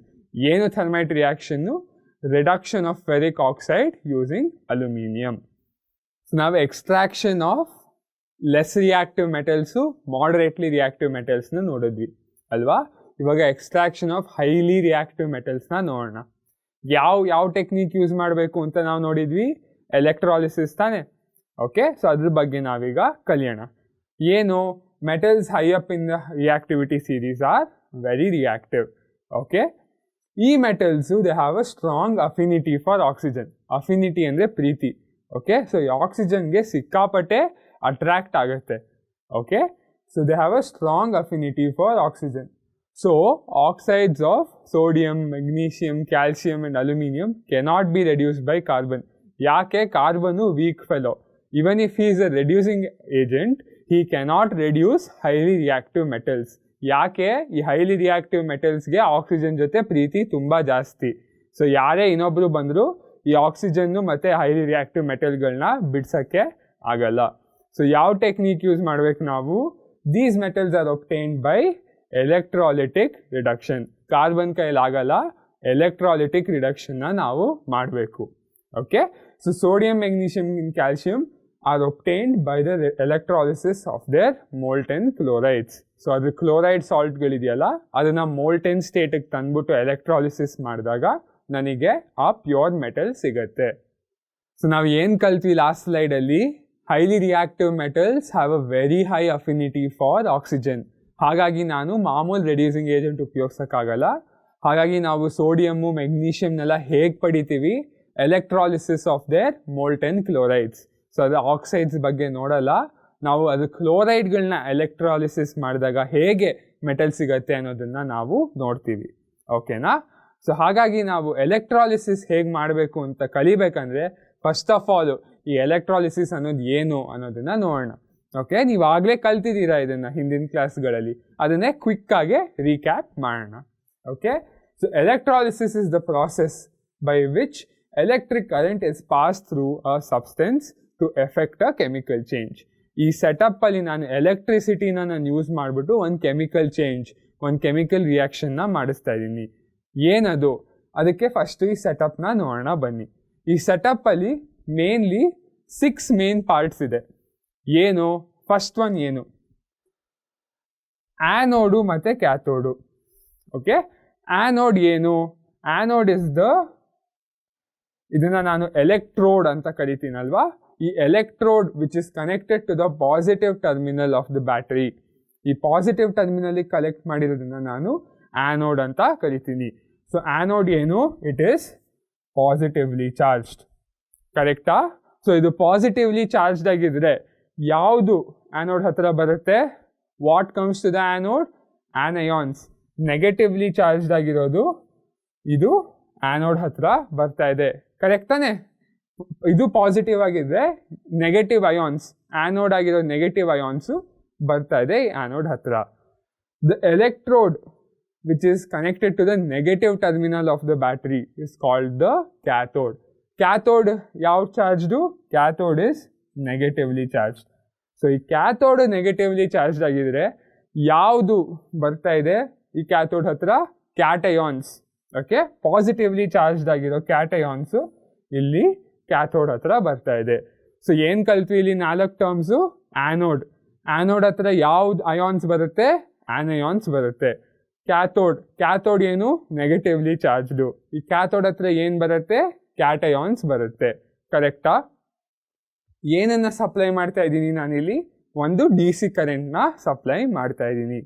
ಏನು thermite reaction, reduction of ferric oxide using aluminium. So ನಾವು extraction of less reactive metals, moderately reactive ಮೆಟಲ್ಸ್ನ ನೋಡಿದ್ವಿ ಅಲ್ವಾ. ಇವಾಗ ಎಕ್ಸ್ಟ್ರಾಕ್ಷನ್ ಆಫ್ ಹೈಲಿ ರಿಯಾಕ್ಟಿವ್ ಮೆಟಲ್ಸ್ನ ನೋಡೋಣ. ಯಾವ ಟೆಕ್ನಿಕ್ ಯೂಸ್ ಮಾಡಬೇಕು ಅಂತ ನಾವು ನೋಡಿದ್ವಿ, ಎಲೆಕ್ಟ್ರಾಲಿಸಿಸ್ ತಾನೆ. ಓಕೆ, ಸೊ ಅದ್ರ ಬಗ್ಗೆ ನಾವೀಗ ಕಲಿಯೋಣ. ಏನು, metals high up in the reactivity series are very reactive. Okay, ಈ metals they have a strong affinity for oxygen. Affinity ಅಂದರೆ ಪ್ರೀತಿ. ಓಕೆ, ಸೊ ಈ ಆಕ್ಸಿಜನ್ಗೆ ಸಿಕ್ಕಾಪಟ್ಟೆ ಅಟ್ರಾಕ್ಟ್ ಆಗುತ್ತೆ. Okay, so they have a strong affinity for oxygen. So, oxides of sodium, magnesium, calcium and aluminum cannot be reduced by carbon. ಯಾಕೆ, carbon weak fellow. Even if he is a reducing agent, he cannot reduce highly reactive metals. ಯಾಕೆ, ಈ highly reactive metals ಗೆ oxygen ಜೊತೆ ಪ್ರೀತಿ ತುಂಬ ಜಾಸ್ತಿ. So ಯಾರೇ ಇನ್ನೊಬ್ರು ಬಂದರೂ ಈ ಆಕ್ಸಿಜನ್ನು ಮತ್ತು highly reactive metalಗಳನ್ನ ಬಿಡ್ಸೋಕ್ಕೆ ಆಗಲ್ಲ. ಸೊ ಯಾವ ಟೆಕ್ನಿಕ್ ಯೂಸ್ ಮಾಡಬೇಕು ನಾವು, these metals are obtained by electrolytic reduction. Carbon ಕೈಲಾಗಲ್ಲ, ಎಲೆಕ್ಟ್ರಾಲಿಟಿಕ್ ರಿಡಕ್ಷನ್ನ ನಾವು ಮಾಡಬೇಕು. Okay, so sodium, magnesium and calcium are obtained by the electrolysis of their molten chlorides. So ಅದು ಕ್ಲೋರೈಡ್ ಸಾಲ್ಟ್ಗಳಿದೆಯಲ್ಲ, ಅದನ್ನು ಮೋಲ್ಟೆನ್ ಸ್ಟೇಟಿಗೆ ತಂದ್ಬಿಟ್ಟು ಎಲೆಕ್ಟ್ರಾಲಿಸಿಸ್ ಮಾಡಿದಾಗ ನನಗೆ ಆ ಪ್ಯೂರ್ ಮೆಟಲ್ ಸಿಗುತ್ತೆ. ಸೊ ನಾವು ಏನು ಕಲ್ತ್ವಿ ಲಾಸ್ಟ್ ಸ್ಲೈಡಲ್ಲಿ, highly reactive metals have a very high affinity for oxygen. ಹಾಗಾಗಿ ನಾನು ಮಾಮೂಲು ರೆಡ್ಯೂಸಿಂಗ್ ಏಜೆಂಟ್ ಉಪಯೋಗಿಸೋಕ್ಕಾಗಲ್ಲ. ಹಾಗಾಗಿ ನಾವು ಸೋಡಿಯಮ್ಮು, ಮೆಗ್ನೀಷಿಯಮ್ನೆಲ್ಲ ಹೇಗೆ ಪಡಿತೀವಿ, electrolysis of their molten chlorides. So ಅದು ಆಕ್ಸೈಡ್ಸ್ ಬಗ್ಗೆ ನೋಡಲ್ಲ, ನಾವು ಅದು ಕ್ಲೋರೈಡ್ಗಳನ್ನ ಎಲೆಕ್ಟ್ರಾಲಿಸಿಸ್ ಮಾಡಿದಾಗ ಹೇಗೆ ಮೆಟಲ್ ಸಿಗುತ್ತೆ ಅನ್ನೋದನ್ನು ನಾವು ನೋಡ್ತೀವಿ. ಓಕೆನಾ. ಸೊ ಹಾಗಾಗಿ ನಾವು ಎಲೆಕ್ಟ್ರಾಲಿಸಿಸ್ ಹೇಗೆ ಮಾಡಬೇಕು ಅಂತ ಕಲಿಬೇಕಂದ್ರೆ, ಫಸ್ಟ್ ಆಫ್ ಆಲ್ ಈ ಎಲೆಕ್ಟ್ರಾಲಿಸಿಸ್ ಅನ್ನೋದು ಏನು ಅನ್ನೋದನ್ನು ನೋಡೋಣ. ಓಕೆ, ನೀವು ಆಗಲೇ ಕಲ್ತಿದ್ದೀರಾ ಇದನ್ನು ಹಿಂದಿನ ಕ್ಲಾಸ್ಗಳಲ್ಲಿ, ಅದನ್ನೇ ಕ್ವಿಕ್ಕಾಗಿ ರೀಕ್ಯಾಪ್ ಮಾಡೋಣ. Okay, so electrolysis is the process by which electric current is pass through a substance to effect a chemical change. ಈ ಸೆಟಪ್ಪಲ್ಲಿ ನಾನು ಎಲೆಕ್ಟ್ರಿಸಿಟಿನ ಯೂಸ್ ಮಾಡಿಬಿಟ್ಟು ಒಂದು ಕೆಮಿಕಲ್ ರಿಯಾಕ್ಷನ್ನ ಮಾಡಿಸ್ತಾ ಇದ್ದೀನಿ. ಏನದು, ಅದಕ್ಕೆ ಫಸ್ಟು ಈ ಸೆಟಪ್ನ ನೋಡೋಣ ಬನ್ನಿ. ಈ ಸೆಟಪ್ಪಲ್ಲಿ ಮೇನ್ಲಿ 6 ಮೇನ್ ಪಾರ್ಟ್ಸ್ ಇದೆ. ಏನು, ಫಸ್ಟ್ ಒನ್ ಏನು, ಆ್ಯನೋಡು ಮತ್ತು ಕ್ಯಾಥೋಡು. ಓಕೆ, ಆ್ಯನೋಡ್ ಏನು, ಆ್ಯನೋಡ್ ಇಸ್ ಇದನ್ನು ನಾನು ಎಲೆಕ್ಟ್ರೋಡ್ ಅಂತ ಕರಿತೀನಲ್ವಾ. ಈ electrode which is connected to the ಪಾಸಿಟಿವ್ ಟರ್ಮಿನಲ್ ಆಫ್ ದ ಬ್ಯಾಟರಿ. ಈ ಪಾಸಿಟಿವ್ ಟರ್ಮಿನಲ್ಲಿ ಕಲೆಕ್ಟ್ ಮಾಡಿರೋದನ್ನ ನಾನು ಆ್ಯನೋಡ್ ಅಂತ ಕರಿತೀನಿ. ಸೊ ಆ್ಯನೋಡ್ ಏನು, ಇಟ್ ಈಸ್ ಪಾಸಿಟಿವ್ಲಿ ಚಾರ್ಜ್ಡ್. ಕರೆಕ್ಟಾ. ಸೊ ಇದು ಪಾಸಿಟಿವ್ಲಿ ಚಾರ್ಜ್ಡ್ ಆಗಿದ್ರೆ ಯಾವುದು ಆ್ಯನೋಡ್ ಹತ್ರ ಬರುತ್ತೆ, what comes to the anode, anions. Negatively charged ಆಗಿರೋದು ಇದು ಆ್ಯನೋಡ್ ಹತ್ರ ಬರ್ತಾ ಇದೆ. ಕರೆಕ್ಟ್ ತಾನೆ. ಇದು ಪಾಸಿಟಿವ್ ಆಗಿದ್ರೆ ನೆಗೆಟಿವ್ ಅಯಾನ್ಸ್, ಆ್ಯನೋಡ್ ಆಗಿರೋ ನೆಗೆಟಿವ್ ಅಯಾನ್ಸು ಬರ್ತಾ ಇದೆ ಈ ಆ್ಯನೋಡ್ ಹತ್ರ. The electrode which is connected to the negative terminal of the battery is called the cathode. Cathode ಯಾವ charged, cathode is negatively charged. So ಈ ಕ್ಯಾಥೋಡ್ ನೆಗೆಟಿವ್ಲಿ ಚಾರ್ಜ್ಡ್ ಆಗಿದ್ರೆ ಯಾವುದು ಬರ್ತಾ ಇದೆ ಈ ಕ್ಯಾಥೋಡ್ ಹತ್ರ, ಕ್ಯಾಟಯಾನ್ಸ್. ಓಕೆ, ಪಾಸಿಟಿವ್ಲಿ ಚಾರ್ಜ್ಡ್ ಆಗಿರೋ ಕ್ಯಾಟಯಾನ್ಸು ಇಲ್ಲಿ ಕ್ಯಾಥೋಡ್ ಹತ್ರ ಬರ್ತಾ ಇದೆ. ಸೊ ಏನು ಕಲ್ತ್ವಿ ಇಲ್ಲಿ 4 ಟರ್ಮ್ಸು? ಆ್ಯನೋಡ್. ಆ್ಯನೋಡ್ ಹತ್ರ ಯಾವ್ದು ಅಯಾನ್ಸ್ ಬರುತ್ತೆ? ಆ್ಯನಯಾನ್ಸ್ ಬರುತ್ತೆ. ಕ್ಯಾಥೋಡ್ ಏನು? ನೆಗೆಟಿವ್ಲಿ ಚಾರ್ಜ್ಡು. ಈ ಕ್ಯಾಥೋಡ್ ಹತ್ರ ಏನು ಬರುತ್ತೆ? ಕ್ಯಾಟಯಾನ್ಸ್ ಬರುತ್ತೆ. ಕರೆಕ್ಟಾ? ಏನನ್ನ ಸಪ್ಲೈ ಮಾಡ್ತಾ ಇದ್ದೀನಿ ನಾನಿಲ್ಲಿ? ಒಂದು DC ಕರೆಂಟ್ನ ಸಪ್ಲೈ ಮಾಡ್ತಾ ಇದ್ದೀನಿ.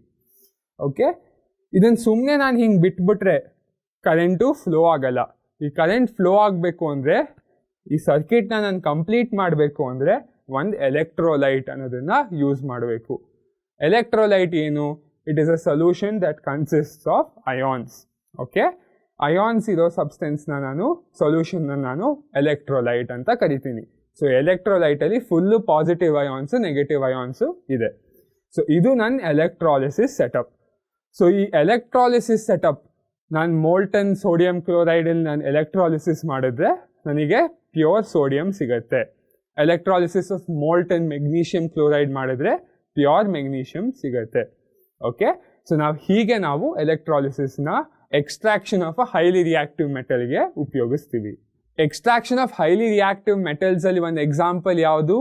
ಓಕೆ, ಇದನ್ನು ಸುಮ್ಮನೆ ನಾನು ಹಿಂಗೆ ಬಿಟ್ಬಿಟ್ರೆ ಕರೆಂಟು ಫ್ಲೋ ಆಗಲ್ಲ. ಈ ಕರೆಂಟ್ ಫ್ಲೋ ಆಗಬೇಕು ಅಂದರೆ, ಈ ಸರ್ಕ್ಯೂಟ್ನ ನಾನು ಕಂಪ್ಲೀಟ್ ಮಾಡಬೇಕು ಅಂದರೆ ಒಂದು ಎಲೆಕ್ಟ್ರೋಲೈಟ್ ಅನ್ನೋದನ್ನು ಯೂಸ್ ಮಾಡಬೇಕು. ಎಲೆಕ್ಟ್ರೋಲೈಟ್ ಏನು? It is a solution that consists of ions. Okay, ions ಇರೋ ಸಬ್ಸ್ಟೆನ್ಸ್ನ ಸೊಲ್ಯೂಷನ್ನ ನಾನು ಎಲೆಕ್ಟ್ರೋಲೈಟ್ ಅಂತ ಕರಿತೀನಿ. ಸೊ ಎಲೆಕ್ಟ್ರೋಲೈಟಲ್ಲಿ full positive ions, negative ions ಇದೆ. ಸೊ ಇದು ನನ್ನ ಎಲೆಕ್ಟ್ರಾಲಿಸಿಸ್ ಸೆಟಪ್. ಸೊ ಈ ಎಲೆಕ್ಟ್ರಾಲಿಸಿಸ್ ಸೆಟಪ್ ನಾನು ಮೋಲ್ಟನ್ ಸೋಡಿಯಂ ಕ್ಲೋರೈಡಲ್ಲಿ ನಾನು ಎಲೆಕ್ಟ್ರಾಲಿಸಿಸ್ ಮಾಡಿದ್ರೆ ನನಗೆ ಪ್ಯೂರ್ ಸೋಡಿಯಂ ಸಿಗುತ್ತೆ. Electrolysis of molten magnesium chloride ಮಾಡಿದ್ರೆ ಪ್ಯೂರ್ ಮೆಗ್ನೀಷಿಯಂ ಸಿಗುತ್ತೆ. ಓಕೆ, ಸೊ ನಾವು ಎಲೆಕ್ಟ್ರಾಲಿಸಿಸ್ನ extraction of a highly reactive ಮೆಟಲ್ಗೆ ಉಪಯೋಗಿಸ್ತೀವಿ. ಎಕ್ಸ್ಟ್ರಾಕ್ಷನ್ ಆಫ್ ಹೈಲಿ ರಿಯಾಕ್ಟಿವ್ ಮೆಟಲ್ಸಲ್ಲಿ ಒಂದು ಎಕ್ಸಾಂಪಲ್ ಯಾವುದು?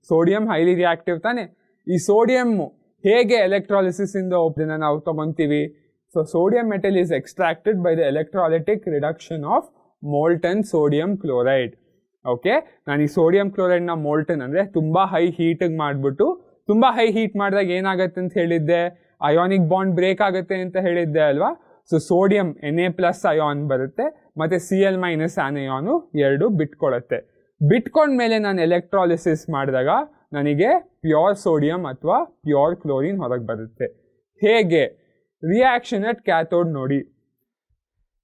ಸೋಡಿಯಂ ಹೈಲಿ ರಿಯಾಕ್ಟಿವ್ ತಾನೆ. ಈ ಸೋಡಿಯಮ್ಮು ಹೇಗೆ ಎಲೆಕ್ಟ್ರಾಲಿಸಿಸಿಂದ ಒಬ್ಬರನ್ನ ನಾವು ತೊಗೊತೀವಿ? So sodium metal is extracted by the electrolytic reduction of molten sodium chloride. Okay, ನಾನು ಈ ಸೋಡಿಯಂ ಕ್ಲೋರೈಡ್ನ ಮೋಲ್ಟನ್ ಅಂದರೆ ತುಂಬ ಹೈ ಹೀಟಿಗೆ ಮಾಡಿಬಿಟ್ಟು, ತುಂಬ ಹೈ ಹೀಟ್ ಮಾಡಿದಾಗ ಏನಾಗುತ್ತೆ ಅಂತ ಹೇಳಿದ್ದೆ? ಅಯಾನಿಕ್ ಬಾಂಡ್ ಬ್ರೇಕ್ ಆಗುತ್ತೆ ಅಂತ ಹೇಳಿದ್ದೆ ಅಲ್ವಾ? ಸೊ ಸೋಡಿಯಂ Na+ ಅಯಾನ್ ಬರುತ್ತೆ, ಮತ್ತು Cl- ಆನಯಾನು ಎರಡು ಬಿಟ್ಕೊಳುತ್ತೆ. ಬಿಟ್ಕೊಂಡ್ಮೇಲೆ ನಾನು ಎಲೆಕ್ಟ್ರಾಲಿಸಿಸ್ ಮಾಡಿದಾಗ ನನಗೆ ಪ್ಯೂರ್ ಸೋಡಿಯಂ ಅಥವಾ ಪ್ಯೂರ್ ಕ್ಲೋರಿನ್ ಹೊರಗೆ ಬರುತ್ತೆ. ಹೇಗೆ? ರಿಯಾಕ್ಷನ್ ಅಟ್ ಕ್ಯಾಥೋಡ್ ನೋಡಿ.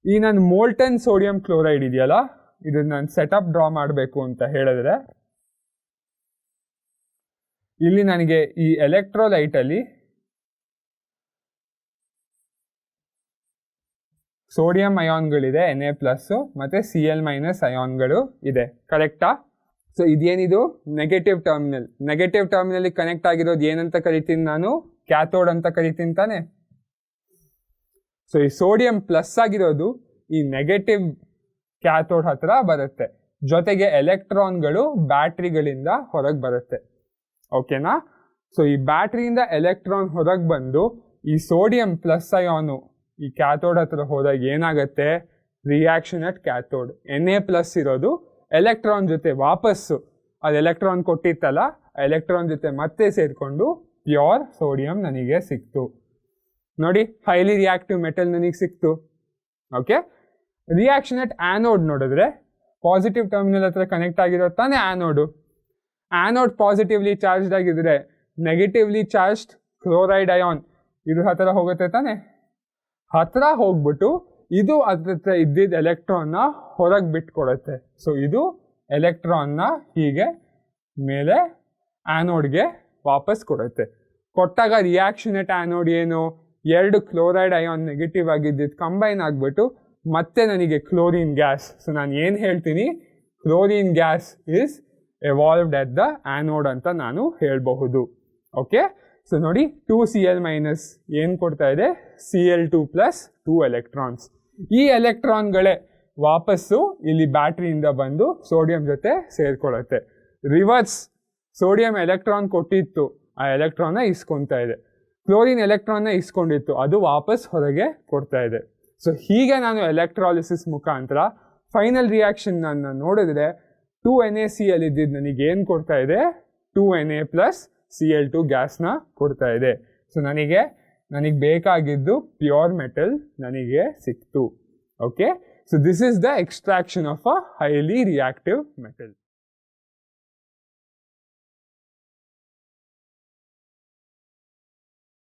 ಈ ನನ್ನ ಮೋಲ್ಟನ್ ಸೋಡಿಯಂ ಕ್ಲೋರೈಡ್ ಇದೆಯಲ್ಲ, ಇದನ್ನ ನಾನು ಸೆಟಪ್ ಡ್ರಾ ಮಾಡಬೇಕು ಅಂತ ಹೇಳಿದ್ರೆ, ಇಲ್ಲಿ ನನಗೆ ಈ ಎಲೆಕ್ಟ್ರೋಲೈಟಲ್ಲಿ ಸೋಡಿಯಂ ಅಯಾನ್ಗಳಿದೆ Na+, ಮತ್ತು Cl- ಅಯಾನ್ಗಳು ಇದೆ. ಕರೆಕ್ಟಾ? ಸೊ ಇದೇನಿದು? Negative terminal. ನೆಗೆಟಿವ್ ಟರ್ಮಿನಲ್ಲಿ ಕನೆಕ್ಟ್ ಆಗಿರೋದು ಏನಂತ ಕರಿತೀನಿ ನಾನು? ಕ್ಯಾಥೋಡ್ ಅಂತ ಕರಿತೀನಿ ತಾನೆ. ಸೊ ಈ ಸೋಡಿಯಂ ಪ್ಲಸ್ ಆಗಿರೋದು ಈ ನೆಗೆಟಿವ್ ಕ್ಯಾಥೋಡ್ ಹತ್ರ ಬರುತ್ತೆ. ಜೊತೆಗೆ ಎಲೆಕ್ಟ್ರಾನ್ಗಳು ಬ್ಯಾಟ್ರಿಗಳಿಂದ ಹೊರಗೆ ಬರುತ್ತೆ. ಓಕೆನಾ? ಸೊ ಈ ಬ್ಯಾಟ್ರಿಯಿಂದ ಎಲೆಕ್ಟ್ರಾನ್ ಹೊರಗೆ ಬಂದು ಈ ಸೋಡಿಯಂ ಪ್ಲಸ್ ಅಯಾನು ಈ ಕ್ಯಾಥೋಡ್ ಹತ್ರ ಹೋದಾಗ ಏನಾಗುತ್ತೆ? Reaction at cathode. Na+ ಇರೋದು ಎಲೆಕ್ಟ್ರಾನ್ ಜೊತೆ ವಾಪಸ್ಸು ಅದು ಎಲೆಕ್ಟ್ರಾನ್ ಕೊಟ್ಟಿತ್ತಲ್ಲ, ಎಲೆಕ್ಟ್ರಾನ್ ಜೊತೆ ಮತ್ತೆ ಸೇರಿಕೊಂಡು ಪ್ಯೂರ್ ಸೋಡಿಯಂ ನನಗೆ ಸಿಕ್ತು. ನೋಡಿ, ಹೈಲಿ ರಿಯಾಕ್ಟಿವ್ ಮೆಟಲ್ ನನಗೆ ಸಿಕ್ತು. ಓಕೆ, ರಿಯಾಕ್ಷನ್ ಅಟ್ ಆ್ಯನೋಡ್ ನೋಡಿದ್ರೆ ಪಾಸಿಟಿವ್ ಟರ್ಮಿನಲ್ ಹತ್ರ ಕನೆಕ್ಟ್ ಆಗಿರೋ ತಾನೇ ಆ್ಯನೋಡು. ಆ್ಯನೋಡ್ ಪಾಸಿಟಿವ್ಲಿ ಚಾರ್ಜ್ಡ್ ಆಗಿದ್ರೆ ನೆಗೆಟಿವ್ಲಿ ಚಾರ್ಜ್ಡ್ ಕ್ಲೋರೈಡ್ ಅಯಾನ್ ಇದ್ರ ಹತ್ರ ಹೋಗುತ್ತೆ ತಾನೆ. ಹತ್ರ ಹೋಗ್ಬಿಟ್ಟು ಇದು ಅದ್ರ ಹತ್ರ ಇದ್ದಿದ್ದ ಎಲೆಕ್ಟ್ರಾನ್ನ ಹೊರಗೆ ಬಿಟ್ಕೊಡುತ್ತೆ. ಸೊ ಇದು ಎಲೆಕ್ಟ್ರಾನ್ನ ಹೀಗೆ ಮೇಲೆ ಆ್ಯನೋಡ್ಗೆ ವಾಪಸ್ ಕೊಡುತ್ತೆ. ಕೊಟ್ಟಾಗ ರಿಯಾಕ್ಷನ್ ಅಟ್ ಆ್ಯನೋಡ್ ಏನು? ಎರಡು ಕ್ಲೋರೈಡ್ ಅಯಾನ್ ನೆಗೆಟಿವ್ ಆಗಿದ್ದಿದ್ದು ಕಂಬೈನ್ ಆಗಿಬಿಟ್ಟು ಮತ್ತೆ ನನಗೆ ಕ್ಲೋರಿನ್ ಗ್ಯಾಸ್. ಸೊ ನಾನು ಏನು ಹೇಳ್ತೀನಿ? Chlorine gas is evolved at the anode ಅಂತ ನಾನು ಹೇಳಬಹುದು. ಓಕೆ, ಸೊ ನೋಡಿ 2Cl- ಏನು ಕೊಡ್ತಾ ಇದೆ? Cl2+ 2 electrons. ಈ ಎಲೆಕ್ಟ್ರಾನ್ಗಳೇ ವಾಪಸ್ಸು ಇಲ್ಲಿ ಬ್ಯಾಟ್ರಿಯಿಂದ ಬಂದು ಸೋಡಿಯಂ ಜೊತೆ ಸೇರ್ಕೊಳ್ಳುತ್ತೆ. ರಿವರ್ಸ್, ಸೋಡಿಯಂ ಎಲೆಕ್ಟ್ರಾನ್ ಕೊಟ್ಟಿತ್ತು, ಆ ಎಲೆಕ್ಟ್ರಾನ್ನ ಇಸ್ಕೊತಾ ಇದೆ. ಕ್ಲೋರಿನ್ ಎಲೆಕ್ಟ್ರಾನ್ನ ಇಸ್ಕೊಂಡಿತ್ತು, ಅದು ವಾಪಸ್ ಹೊರಗೆ ಕೊಡ್ತಾ ಇದೆ. ಸೊ ಹೀಗೆ ನಾನು ಎಲೆಕ್ಟ್ರಾಲಿಸಿಸ್ ಮುಖಾಂತರ ಫೈನಲ್ ರಿಯಾಕ್ಷನ್ ನಾನು ನೋಡಿದ್ರೆ 2NaCl ಇದ್ದಿದ್ದು ನನಗೇನು ಕೊಡ್ತಾ ಇದೆ? 2Na+ Cl2 ಗ್ಯಾಸ್ನ ಕೊಡ್ತಾ ಇದೆ. ಸೊ ನನಗೆ ಬೇಕಾಗಿದ್ದು ಪ್ಯೂರ್ ಮೆಟಲ್ ನನಗೆ ಸಿಕ್ತು. Okay, so this is the extraction of a highly reactive metal.